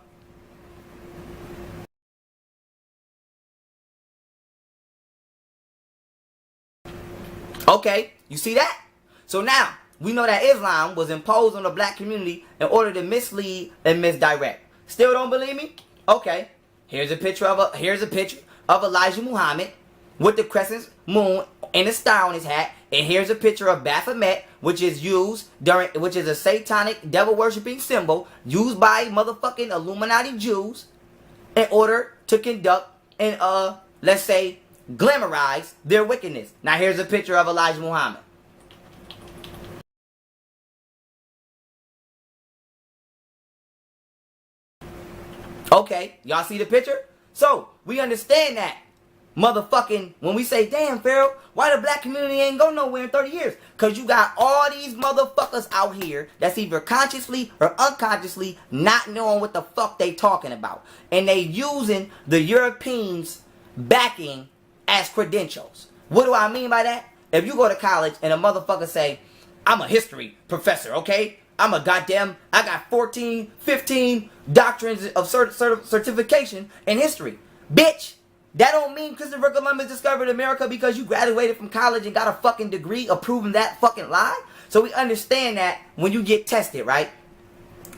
Okay, you see that? So now, we know that Islam was imposed on the black community in order to mislead and misdirect. Still don't believe me? Okay. Here's a picture of Elijah Muhammad with the crescent moon and a star on his hat. And here's a picture of Baphomet, which is a satanic devil worshipping symbol used by motherfucking Illuminati Jews in order to conduct and let's say glamorize their wickedness. Now here's a picture of Elijah Muhammad. Okay, y'all see the picture? So, we understand that. Motherfucking, when we say, damn, Pharaoh, why the black community ain't go nowhere in 30 years? Because you got all these motherfuckers out here that's either consciously or unconsciously not knowing what the fuck they talking about. And they using the Europeans' backing as credentials. What do I mean by that? If you go to college and a motherfucker say, I'm a history professor, okay? I got 14, 15 doctrines of certification in history. Bitch, that don't mean Christopher Columbus discovered America because you graduated from college and got a fucking degree of proving that fucking lie. So we understand that when you get tested, right?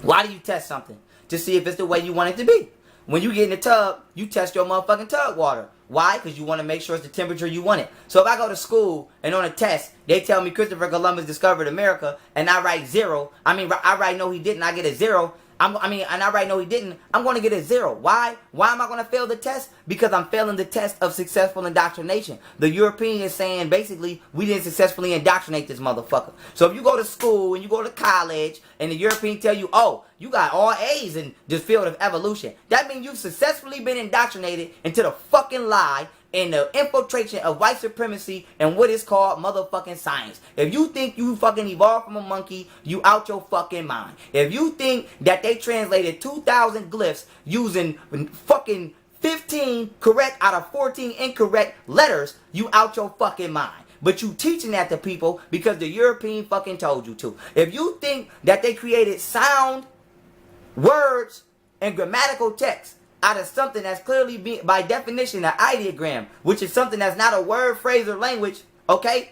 Why do you test something? To see if it's the way you want it to be. When you get in the tub, you test your motherfucking tub water. Why? Because you want to make sure it's the temperature you want it. So if I go to school and on a test, they tell me Christopher Columbus discovered America and I write 0. I write no he didn't, I get a 0. And I write no he didn't, I'm going to get a 0. Why? Why am I going to fail the test? Because I'm failing the test of successful indoctrination. The European is saying basically we didn't successfully indoctrinate this motherfucker. So if you go to school and you go to college and the European tell you, oh, you got all A's in this field of evolution, that means you've successfully been indoctrinated into the fucking lie and the infiltration of white supremacy and what is called motherfucking science. If you think you fucking evolved from a monkey, you out your fucking mind. If you think that they translated 2,000 glyphs using fucking 15 correct out of 14 incorrect letters, you out your fucking mind. But you teaching that to people because the European fucking told you to. If you think that they created sound, words, and grammatical text out of something that's clearly, by definition, an ideogram, which is something that's not a word, phrase, or language, okay?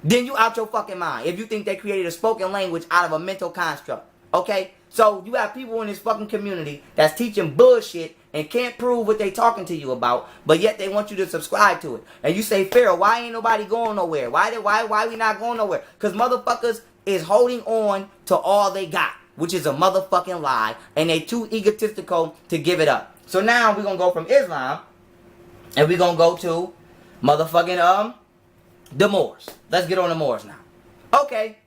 Then you out your fucking mind. If you think they created a spoken language out of a mental construct, okay? So you have people in this fucking community that's teaching bullshit and can't prove what they talking to you about, but yet they want you to subscribe to it. And you say, Pharaoh, why ain't nobody going nowhere? Why we not going nowhere? Because motherfuckers is holding on to all they got, which is a motherfucking lie, and they too egotistical to give it up. So now we're going to go from Islam, and we're going to go to motherfucking, the Moors. Let's get on the Moors now. Okay,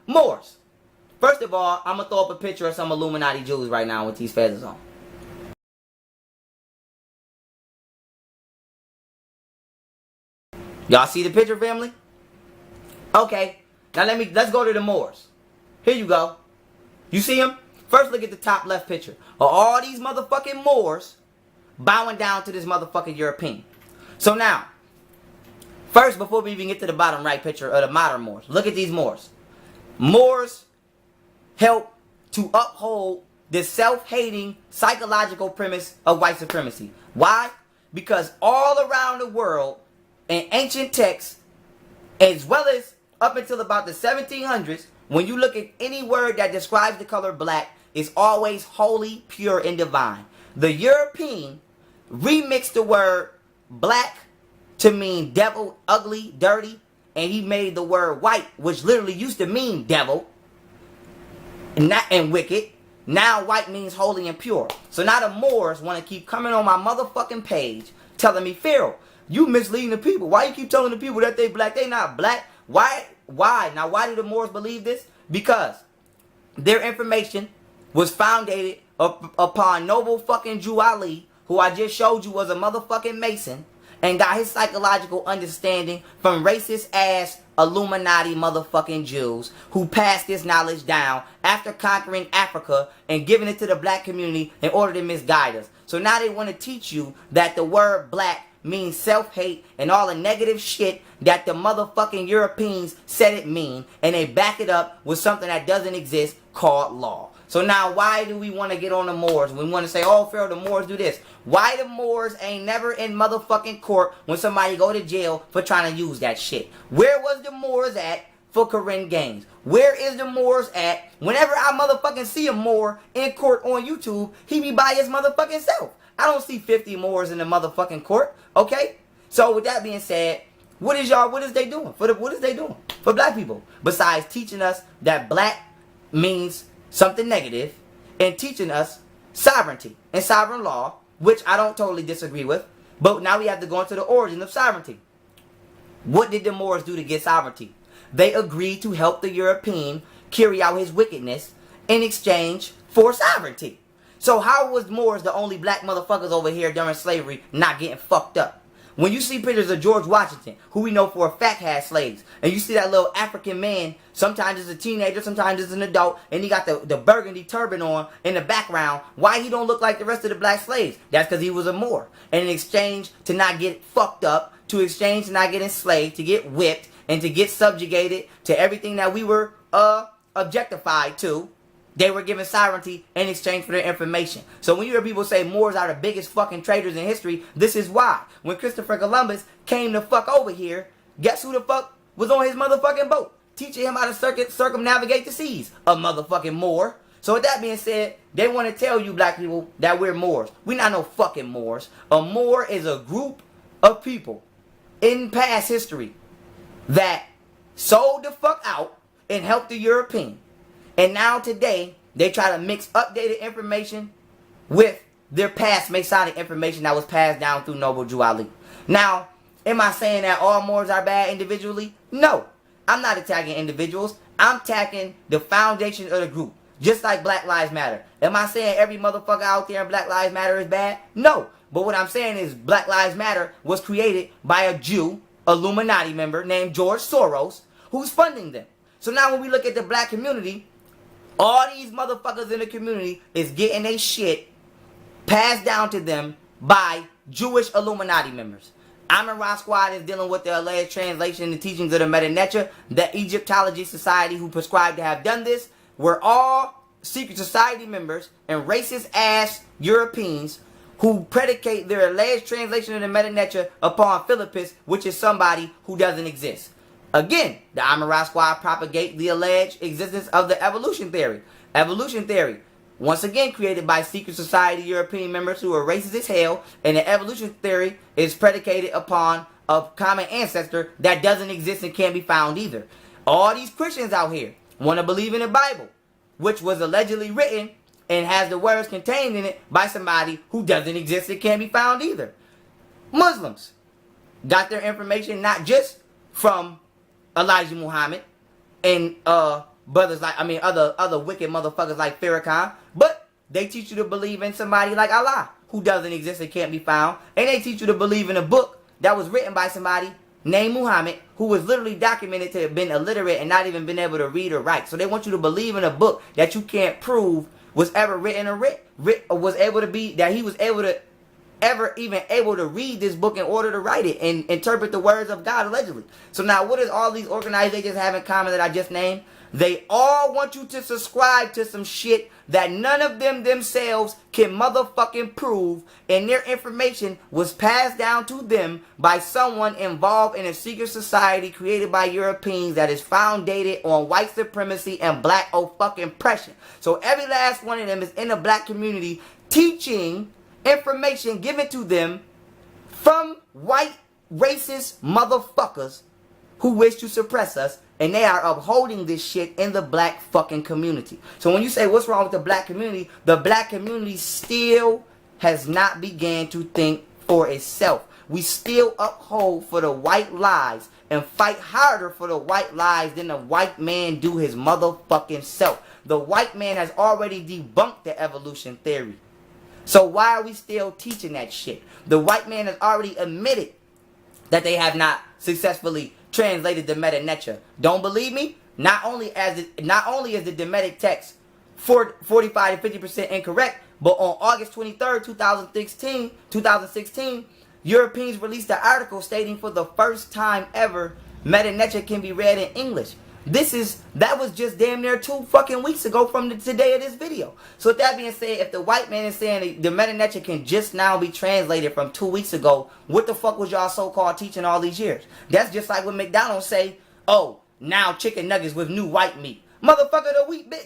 Moors. First of all, I'm going to throw up a picture of some Illuminati Jews right now with these feathers on. Y'all see the picture, family? Okay, now let's go to the Moors. Here you go. You see them? First, look at the top left picture of all these motherfucking Moors bowing down to this motherfucking European. So now, first, before we even get to the bottom right picture of the modern Moors, look at these Moors. Moors help to uphold the self-hating psychological premise of white supremacy. Why? Because all around the world, in ancient texts, as well as up until about the 1700s, when you look at any word that describes the color black, it's always holy, pure, and divine. The European remixed the word black to mean devil, ugly, dirty, and he made the word white, which literally used to mean devil and wicked. Now white means holy and pure. So now the Moors want to keep coming on my motherfucking page telling me, Pharaoh, you misleading the people. Why you keep telling the people that they black? They not black. Why? Now why do the Moors believe this? Because their information was founded upon noble fucking Jew Ali, who I just showed you was a motherfucking Mason, and got his psychological understanding from racist ass Illuminati motherfucking Jews who passed this knowledge down after conquering Africa and giving it to the black community in order to misguide us. So now they want to teach you that the word black means self-hate and all the negative shit that the motherfucking Europeans said it mean, and they back it up with something that doesn't exist called law. So now why do we want to get on the Moors? We want to say, oh, Pharaoh, the Moors do this. Why the Moors ain't never in motherfucking court when somebody go to jail for trying to use that shit? Where was the Moors at for Corinne Gaines? Where is the Moors at? Whenever I motherfucking see a Moor in court on YouTube, he be by his motherfucking self. I don't see 50 Moors in the motherfucking court, okay? So with that being said, what is they doing? What is they doing for black people? Besides teaching us that black means something negative and teaching us sovereignty and sovereign law, which I don't totally disagree with. But now we have to go into the origin of sovereignty. What did the Moors do to get sovereignty? They agreed to help the European carry out his wickedness in exchange for sovereignty. So how was Moors the only black motherfuckers over here during slavery not getting fucked up? When you see pictures of George Washington, who we know for a fact had slaves, and you see that little African man, sometimes as a teenager, sometimes as an adult, and he got the burgundy turban on in the background, why he don't look like the rest of the black slaves? That's because he was a Moor. And in exchange to not get fucked up, to exchange to not get enslaved, to get whipped, and to get subjugated to everything that we were objectified to, they were given sovereignty in exchange for their information. So when you hear people say Moors are the biggest fucking traitors in history, this is why. When Christopher Columbus came the fuck over here, guess who the fuck was on his motherfucking boat? Teaching him how to circumnavigate the seas. A motherfucking Moor. So with that being said, they want to tell you black people that we're Moors. We're not no fucking Moors. A Moor is a group of people in past history that sold the fuck out and helped the European. And now today, they try to mix updated information with their past Masonic information that was passed down through Noble Jew Ali. Now, am I saying that all Moors are bad individually? No. I'm not attacking individuals. I'm attacking the foundation of the group. Just like Black Lives Matter. Am I saying every motherfucker out there in Black Lives Matter is bad? No. But what I'm saying is Black Lives Matter was created by a Jew, Illuminati member named George Soros, who's funding them. So now when we look at the black community, all these motherfuckers in the community is getting their shit passed down to them by Jewish Illuminati members. Amin Ra Squad is dealing with the alleged translation and the teachings of the Meta Netra. The Egyptology Society, who prescribed to have done this, were all secret society members and racist ass Europeans who predicate their alleged translation of the Meta Netra upon Philippus, which is somebody who doesn't exist. Again, the Amin Ra Squad propagate the alleged existence of the evolution theory. Evolution theory, once again created by secret society European members who are racist as hell, and the evolution theory is predicated upon a common ancestor that doesn't exist and can't be found either. All these Christians out here want to believe in the Bible, which was allegedly written and has the words contained in it by somebody who doesn't exist and can't be found either. Muslims got their information not just from Elijah Muhammad and brothers like, other wicked motherfuckers like Farrakhan, but they teach you to believe in somebody like Allah, who doesn't exist and can't be found, and they teach you to believe in a book that was written by somebody named Muhammad, who was literally documented to have been illiterate and not even been able to read or write. So they want you to believe in a book that you can't prove was ever written or was able to be, that he was able to ever even able to read this book in order to write it and interpret the words of God, allegedly. So now what does all these organizations have in common that I just named? They all want you to subscribe to some shit that none of them themselves can motherfucking prove, and their information was passed down to them by someone involved in a secret society created by Europeans that is founded on white supremacy and black fucking oppression. So every last one of them is in the black community teaching information given to them from white racist motherfuckers who wish to suppress us, and they are upholding this shit in the black fucking community. So when you say what's wrong with the black community still has not began to think for itself. We still uphold for the white lies and fight harder for the white lies than the white man do his motherfucking self. The white man has already debunked the evolution theory. So why are we still teaching that shit? The white man has already admitted that they have not successfully translated the Meta Netra. Don't believe me? Not only is the Demetic text 45 to 50% incorrect, but on August 23rd, 2016, Europeans released an article stating for the first time ever Meta Netra can be read in English. That was just damn near 2 fucking weeks ago from today of this video. So with that being said, if the white man is saying the Meta Netra can just now be translated from 2 weeks ago, what the fuck was y'all so-called teaching all these years? That's just like when McDonald's say, oh, now chicken nuggets with new white meat. Motherfucker,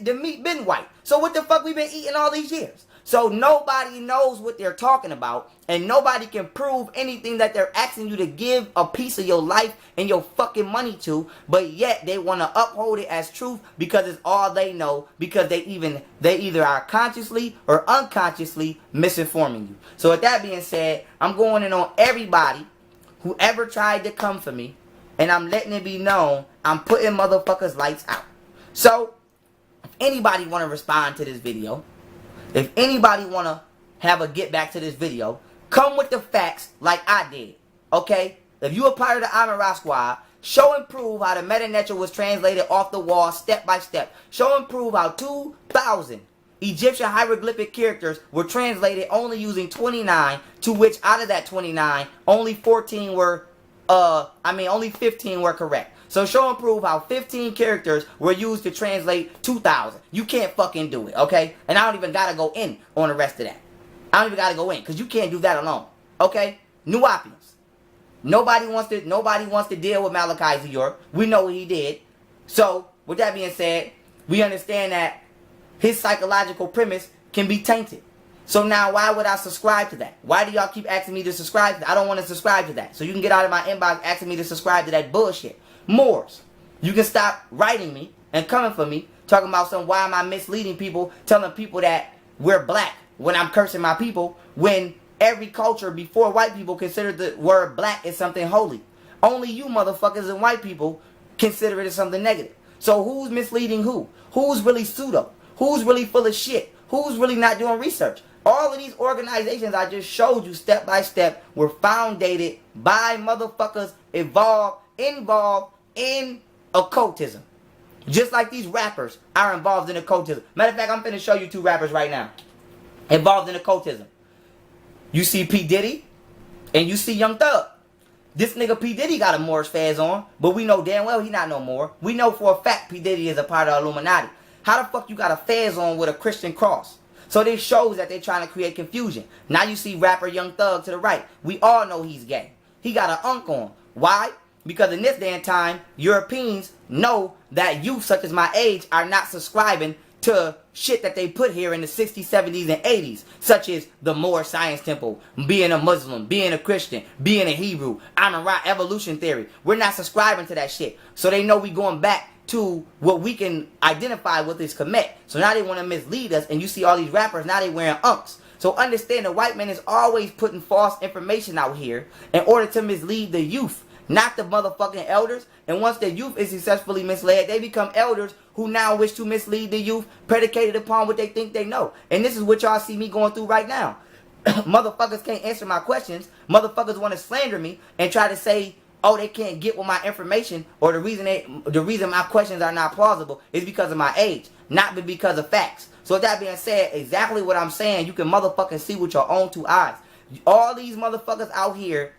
the meat been white. So what the fuck we been eating all these years? So nobody knows what they're talking about, and nobody can prove anything that they're asking you to give a piece of your life and your fucking money to, but yet they want to uphold it as truth because it's all they know, because they either are consciously or unconsciously misinforming you. So with that being said, I'm going in on everybody who ever tried to come for me, and I'm letting it be known I'm putting motherfuckers lights out. So if anybody want to respond to this video, if anybody want to have a get back to this video, come with the facts like I did, okay? If you a part of the Amara Squad, show and prove how the Meta Netra was translated off the wall step by step. Show and prove how 2,000 Egyptian hieroglyphic characters were translated only using 29, to which out of that 29, only 15 were correct. So show and prove how 15 characters were used to translate 2,000. You can't fucking do it, okay? And I don't even gotta go in on the rest of that. I don't even gotta go in, because you can't do that alone, okay? Nuwapians. Nobody wants to deal with Malachi Zior. We know what he did. So, with that being said, we understand that his psychological premise can be tainted. So now why would I subscribe to that? Why do y'all keep asking me to subscribe to that? I don't want to subscribe to that. So you can get out of my inbox asking me to subscribe to that bullshit. Moors, you can stop writing me and coming for me, talking about why am I misleading people, telling people that we're black when I'm cursing my people, when every culture before white people considered the word black as something holy. Only you motherfuckers and white people consider it as something negative. So who's misleading who? Who's really pseudo? Who's really full of shit? Who's really not doing research? All of these organizations I just showed you step by step were founded by motherfuckers involved in occultism. Just like these rappers are involved in occultism. Matter of fact, I'm finna show you 2 rappers right now involved in occultism. You see P. Diddy and you see Young Thug. This nigga P. Diddy got a Moorish fez on, but we know damn well he not no more. We know for a fact P. Diddy is a part of Illuminati. How the fuck you got a fez on with a Christian cross? So this shows that they're trying to create confusion. Now you see rapper Young Thug to the right. We all know he's gay. He got an unk on. Why? Because in this day and time, Europeans know that youth such as my age are not subscribing to shit that they put here in the 60s, 70s, and 80s, such as the Moorish Science Temple, being a Muslim, being a Christian, being a Hebrew, Amara evolution theory. We're not subscribing to that shit. So they know we going back to what we can identify with is Kemet. So now they want to mislead us, and you see all these rappers, now they wearing unks. So understand the white man is always putting false information out here in order to mislead the youth, not the motherfucking elders. And once the youth is successfully misled, they become elders who now wish to mislead the youth, predicated upon what they think they know. And this is what y'all see me going through right now. Motherfuckers can't answer my questions. Motherfuckers want to slander me and try to say, oh, they can't get with my information, or the reason my questions are not plausible is because of my age, not because of facts. So with that being said, exactly what I'm saying, you can motherfucking see with your own two eyes. All these motherfuckers out here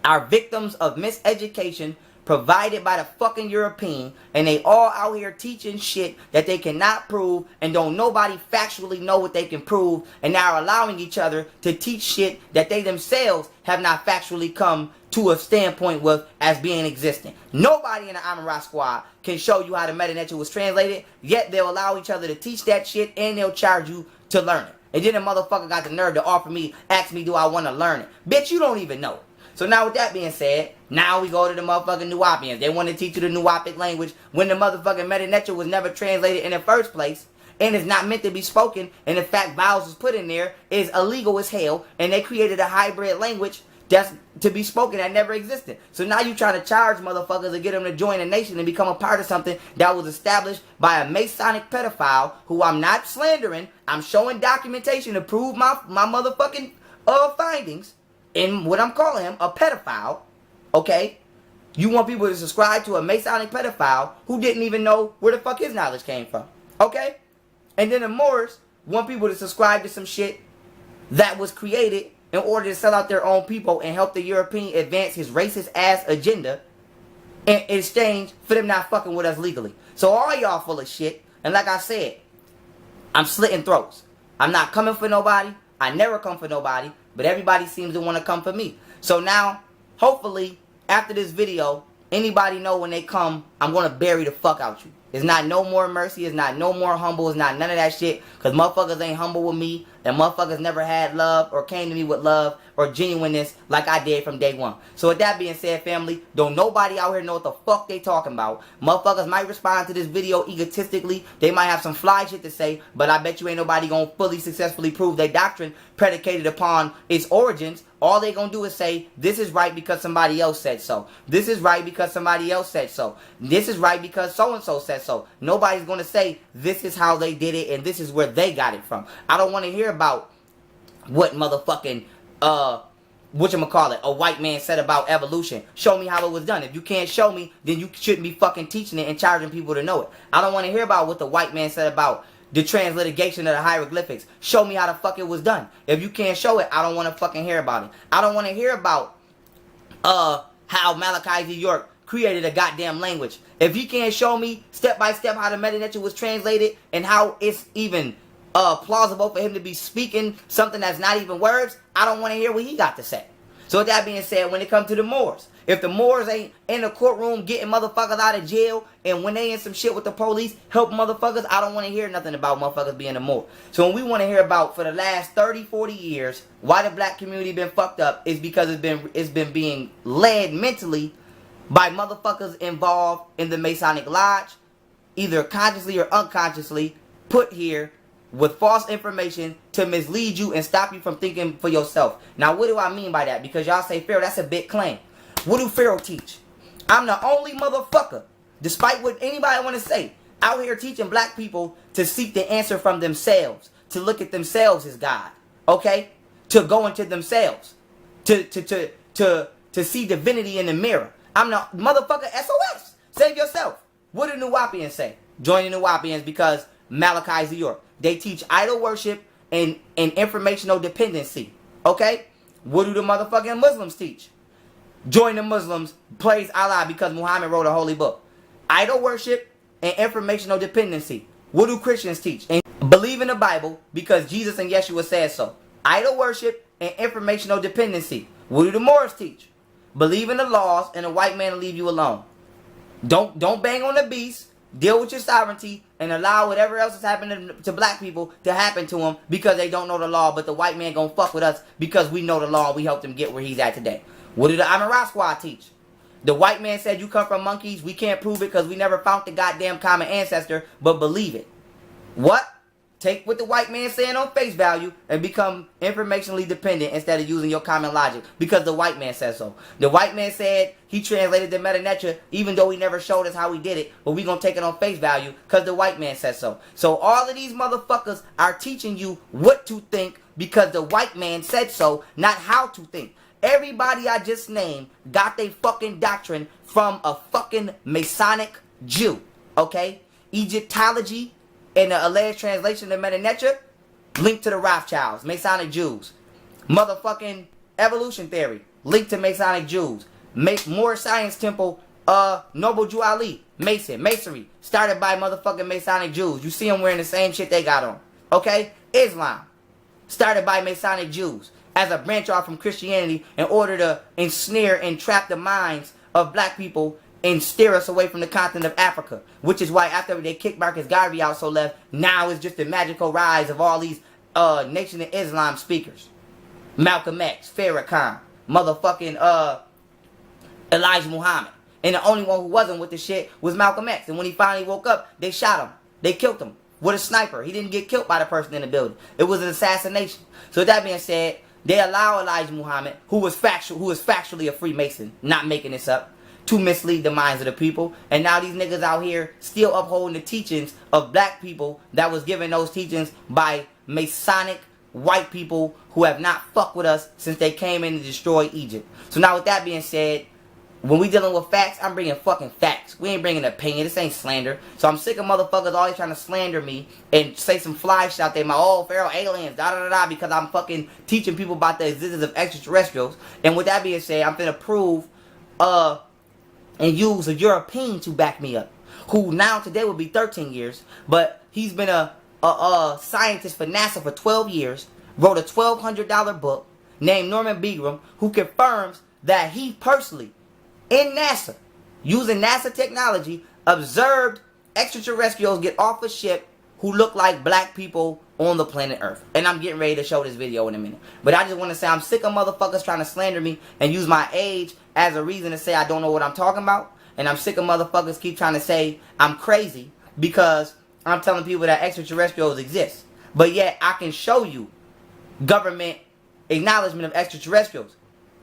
are victims of miseducation provided by the fucking European, and they all out here teaching shit that they cannot prove, and don't nobody factually know what they can prove, and now are allowing each other to teach shit that they themselves have not factually come to a standpoint with as being existent. Nobody in the Amara squad can show you how the Meta Nature was translated, yet they'll allow each other to teach that shit, and they'll charge you to learn it. And then the motherfucker got the nerve to ask me, do I want to learn it? Bitch, you don't even know it. So now with that being said, now we go to the motherfucking Nuwapians. They want to teach you the Nuwapic language when the motherfucking Meta Nature was never translated in the first place, and is not meant to be spoken, and in fact vowels was put in there, is illegal as hell, and they created a hybrid language that's to be spoken that never existed. So now you trying to charge motherfuckers to get them to join a nation and become a part of something that was established by a Masonic pedophile who I'm not slandering. I'm showing documentation to prove my motherfucking findings. And what I'm calling him, a pedophile, okay? You want people to subscribe to a Masonic pedophile who didn't even know where the fuck his knowledge came from, okay? And then the Moors want people to subscribe to some shit that was created in order to sell out their own people and help the European advance his racist ass agenda in exchange for them not fucking with us legally. So all y'all full of shit, and like I said, I'm slitting throats. I'm not coming for nobody. I never come for nobody. But everybody seems to want to come for me. So now, hopefully, after this video, anybody know when they come, I'm going to bury the fuck out you. It's not no more mercy. It's not no more humble. It's not none of that shit. Because motherfuckers ain't humble with me. And motherfuckers never had love or came to me with love or genuineness like I did from day one. So with that being said, family, don't nobody out here know what the fuck they talking about. Motherfuckers might respond to this video egotistically. They might have some fly shit to say. But I bet you ain't nobody going to fully successfully prove their doctrine predicated upon its origins. All they gonna do is say, this is right because somebody else said so. This is right because somebody else said so. This is right because so-and-so said so. Nobody's gonna say, this is how they did it and this is where they got it from. I don't want to hear about what motherfucking, whatchamacallit, a white man said about evolution. Show me how it was done. If you can't show me, then you shouldn't be fucking teaching it and charging people to know it. I don't want to hear about what the white man said about the translitigation of the hieroglyphics. Show me how the fuck it was done. If you can't show it, I don't want to fucking hear about it. I don't want to hear about how Malachi Z. York created a goddamn language. If he can't show me step by step how the Meta Nature was translated and how it's even plausible for him to be speaking something that's not even words, I don't want to hear what he got to say. So with that being said, when it comes to the Moors, if the Moors ain't in the courtroom getting motherfuckers out of jail, and when they in some shit with the police, help motherfuckers, I don't want to hear nothing about motherfuckers being a Moor. So when we want to hear about, for the last 30, 40 years, why the black community been fucked up, is because it's been being led mentally by motherfuckers involved in the Masonic Lodge, either consciously or unconsciously, put here with false information to mislead you and stop you from thinking for yourself. Now, what do I mean by that? Because y'all say, Pharaoh, that's a big claim. What do Pharaoh teach? I'm the only motherfucker, despite what anybody want to say, out here teaching black people to seek the answer from themselves, to look at themselves as God, okay? To go into themselves, to see divinity in the mirror. I'm the motherfucker SOS. Save yourself. What do Nuwapians say? Join the Nuwapians because Malachi Z. York. They teach idol worship and informational dependency. Okay? What do the motherfucking Muslims teach? Join the Muslims, praise Allah because Muhammad wrote a holy book. Idol worship and informational dependency. What do Christians teach? And believe in the Bible because Jesus and Yeshua said so. Idol worship and informational dependency. What do the Moors teach? Believe in the laws and the white man will leave you alone. Don't bang on the beast. Deal with your sovereignty and allow whatever else is happening to black people to happen to them because they don't know the law. But the white man gonna fuck with us because we know the law and we helped him get where he's at today. What did the Amara squad teach? The white man said you come from monkeys. We can't prove it because we never found the goddamn common ancestor, but believe it. What? Take what the white man saying on face value and become informationally dependent instead of using your common logic because the white man says so. The white man said he translated the Meta Nature even though he never showed us how he did it, but we gonna take it on face value because the white man says so. So all of these motherfuckers are teaching you what to think because the white man said so, not how to think. Everybody I just named got their fucking doctrine from a fucking Masonic Jew, okay? Egyptology in the alleged translation of Meta Nature, linked to the Rothschilds, Masonic Jews. Motherfucking evolution theory, linked to Masonic Jews. More Science Temple, Noble Jew Ali, Masonry, started by motherfucking Masonic Jews. You see them wearing the same shit they got on. Okay? Islam, started by Masonic Jews as a branch off from Christianity in order to ensnare and trap the minds of black people and steer us away from the continent of Africa. Which is why after they kicked Marcus Garvey out so left, now it's just the magical rise of all these Nation of Islam speakers. Malcolm X, Farrakhan, motherfucking Elijah Muhammad. And the only one who wasn't with the shit was Malcolm X. And when he finally woke up, they shot him. They killed him with a sniper. He didn't get killed by the person in the building. It was an assassination. So with that being said, they allow Elijah Muhammad, who was factually a Freemason, not making this up, to mislead the minds of the people. And now these niggas out here still upholding the teachings of black people that was given those teachings by Masonic white people who have not fucked with us since they came in to destroy Egypt. So now with that being said, when we dealing with facts, I'm bringing fucking facts. We ain't bringing opinion. This ain't slander. So I'm sick of motherfuckers always trying to slander me and say some fly shit out there. Feral aliens, da-da-da-da, because I'm fucking teaching people about the existence of extraterrestrials. And with that being said, I'm finna prove and use a European to back me up, who now today will be 13 years, but he's been a scientist for NASA for 12 years, wrote a $1,200 book named Norman Begram, who confirms that he personally, in NASA, using NASA technology, observed extraterrestrials get off a ship who look like black people on the planet Earth. And I'm getting ready to show this video in a minute. But I just want to say I'm sick of motherfuckers trying to slander me and use my age as a reason to say I don't know what I'm talking about. And I'm sick of motherfuckers keep trying to say I'm crazy because I'm telling people that extraterrestrials exist. But yet I can show you government acknowledgement of extraterrestrials.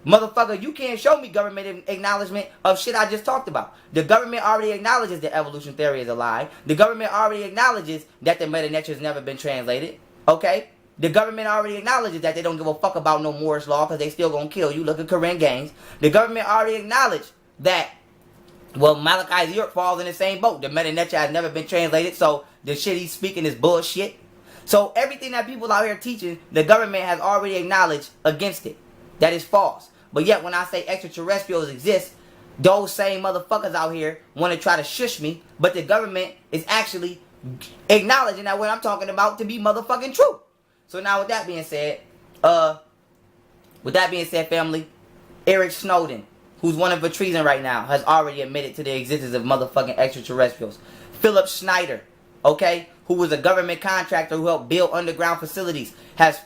Motherfucker, you can't show me government acknowledgement of shit I just talked about. The government already acknowledges that evolution theory is a lie. The government already acknowledges that the Meta Nature has never been translated. Okay? The government already acknowledges that they don't give a fuck about no Moore's Law because they still gonna kill you. Look at Korean Games. The government already acknowledged that, well, Malachi York falls in the same boat. The Meta Nature has never been translated, so the shit he's speaking is bullshit. So everything that people out here teaching, the government has already acknowledged against it. That is false. But yet when I say extraterrestrials exist, those same motherfuckers out here want to try to shush me, but the government is actually acknowledging that what I'm talking about to be motherfucking true. So now with that being said, family, Eric Snowden, who's wanted for treason right now, has already admitted to the existence of motherfucking extraterrestrials. Philip Schneider, okay, who was a government contractor who helped build underground facilities, has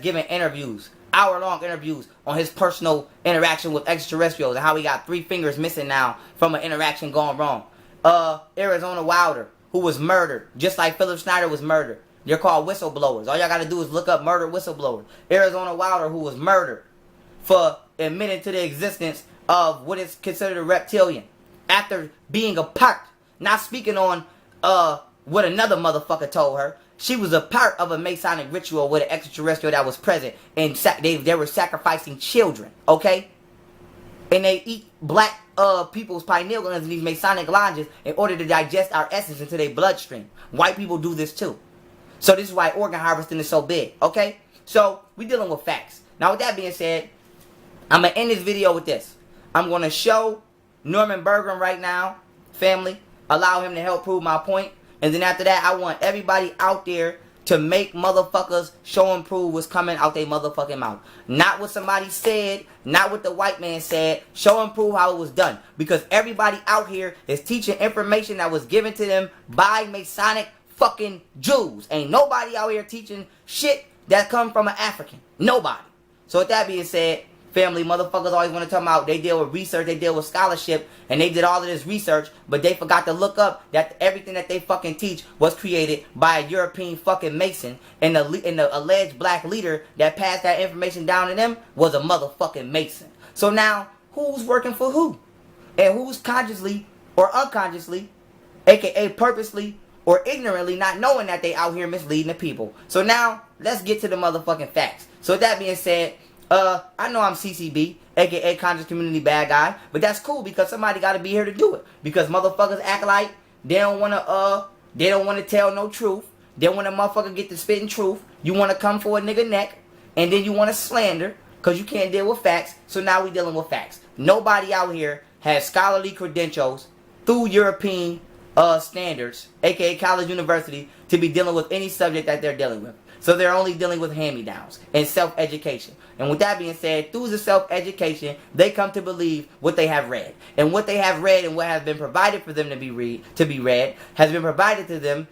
given interviews, hour-long interviews on his personal interaction with extraterrestrials and how he got 3 fingers missing now from an interaction gone wrong. Arizona Wilder, who was murdered, just like Philip Schneider was murdered. They're called whistleblowers. All y'all gotta do is look up murder whistleblower. Arizona Wilder, who was murdered for admitting to the existence of what is considered a reptilian after being a part, not speaking on what another motherfucker told her. She was a part of a Masonic ritual with an extraterrestrial that was present, and they were sacrificing children, okay? And they eat black people's pineal glands in these Masonic lodges in order to digest our essence into their bloodstream. White people do this too. So this is why organ harvesting is so big, okay? So we dealing with facts. Now with that being said, I'm going to end this video with this. I'm going to show Norman Bergman right now, family, allow him to help prove my point. And then after that, I want everybody out there to make motherfuckers show and prove what's coming out their motherfucking mouth. Not what somebody said, not what the white man said. Show and prove how it was done. Because everybody out here is teaching information that was given to them by Masonic fucking Jews. Ain't nobody out here teaching shit that come from an African. Nobody. So with that being said, family, motherfuckers always want to talk about they deal with research, they deal with scholarship, and they did all of this research, but they forgot to look up that everything that they fucking teach was created by a European fucking Mason, and the alleged black leader that passed that information down to them was a motherfucking Mason. So now, who's working for who? And who's consciously or unconsciously, aka purposely or ignorantly not knowing that they out here misleading the people? So now, let's get to the motherfucking facts. So with that being said, I know I'm CCB, aka Conscious Community Bad Guy, but that's cool because somebody got to be here to do it. Because motherfuckers act like they don't want to They don't want to tell no truth. They want a motherfucker get to spitting truth. You want to come for a nigga neck, and then you want to slander because you can't deal with facts. So now we dealing with facts. Nobody out here has scholarly credentials through European standards, aka college university, to be dealing with any subject that they're dealing with. So they're only dealing with hand-me-downs and self-education. And with that being said, through the self-education, they come to believe what they have read. And what they have read and what has been provided for them to be read has been provided to them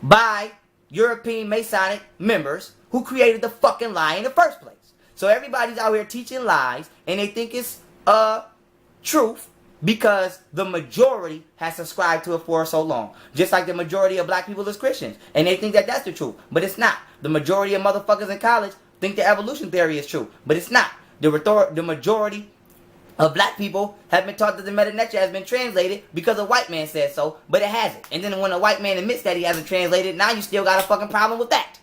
by European Masonic members who created the fucking lie in the first place. So everybody's out here teaching lies and they think it's truth because the majority has subscribed to it for so long. Just like the majority of black people is Christians. And they think that that's the truth. But it's not. The majority of motherfuckers in college think the evolution theory is true. But it's not. The majority of black people have been taught that the Meta Nature has been translated because a white man said so, but it hasn't. And then when a white man admits that he hasn't translated, now you still got a fucking problem with that.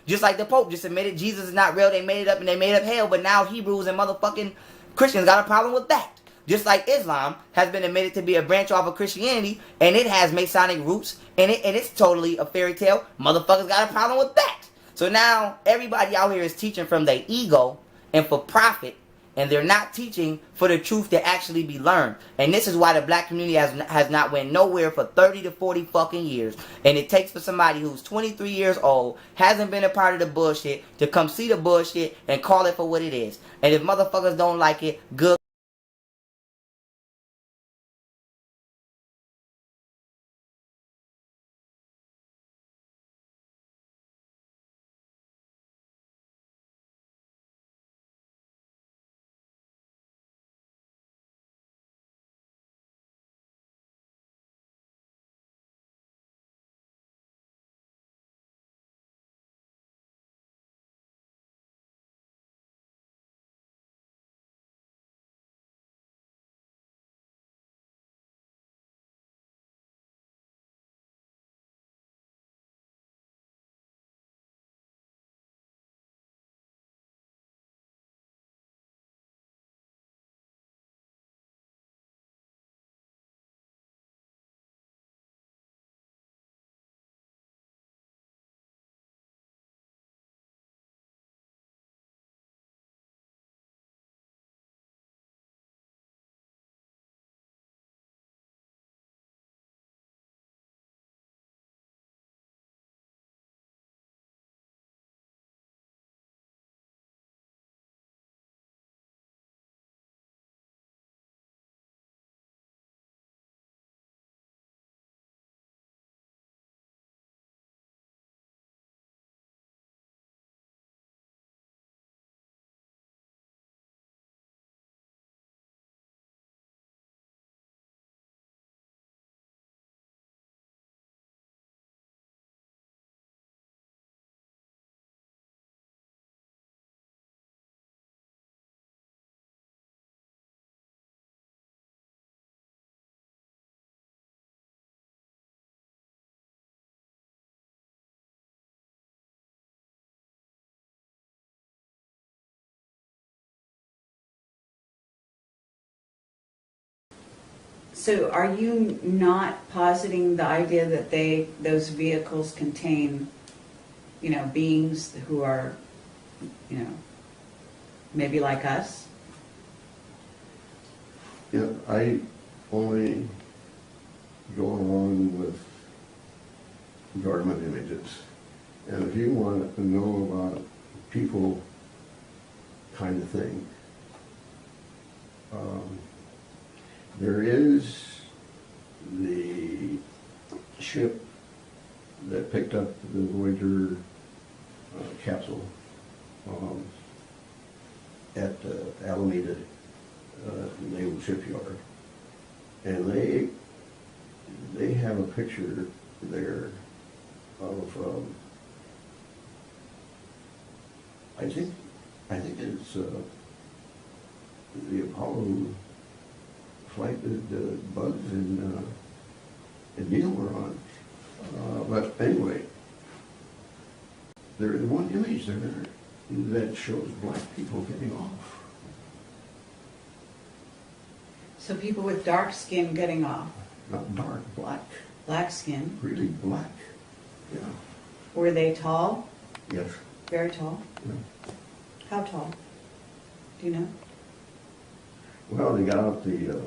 Just like the Pope just admitted Jesus is not real, they made it up and they made up hell, but now Hebrews and motherfucking Christians got a problem with that. Just like Islam has been admitted to be a branch off of Christianity, and it has Masonic roots, and it's totally a fairy tale. Motherfuckers got a problem with that. So now everybody out here is teaching from their ego and for profit, and they're not teaching for the truth to actually be learned. And this is why the black community has not went nowhere for 30 to 40 fucking years. And it takes for somebody who's 23 years old, hasn't been a part of the bullshit, to come see the bullshit and call it for what it is. And if motherfuckers don't like it, good. So are you not positing the idea that those vehicles contain, beings who are, maybe like us? Yeah, I only go along with government images. And if you want to know about people kind of thing, there is the ship that picked up the Voyager capsule at Alameda Naval Shipyard, and they have a picture there of I think it's the Apollo flight that Buzz and Neil were on. But anyway, there's one image there that shows black people getting off. So people with dark skin getting off? Not dark, black. Black skin. Really black. Yeah. Were they tall? Yes. Very tall? Yeah. How tall? Do you know? Well, they got out the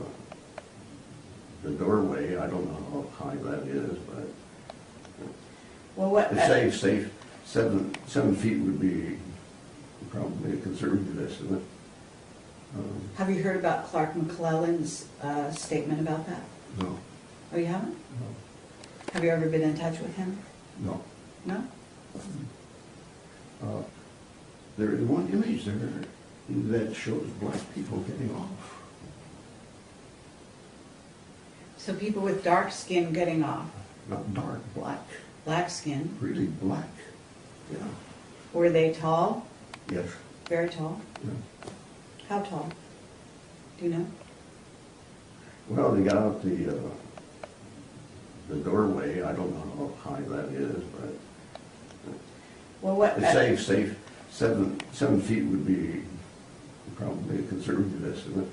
doorway. I don't know how high that is, but Well, what? it's safe. 7 feet would be probably a conservative estimate. Have you heard about Clark McClellan's statement about that? No. Oh, you haven't? No. Have you ever been in touch with him? No. No? There is one image there that shows black people getting off. So people with dark skin getting off. Not dark, black. Black skin. Really black. Yeah. Were they tall? Yes. Very tall? Yeah. How tall? Do you know? Well, they got out the doorway. I don't know how high that is, but Well, what? it's safe. 7 feet would be probably a conservative estimate.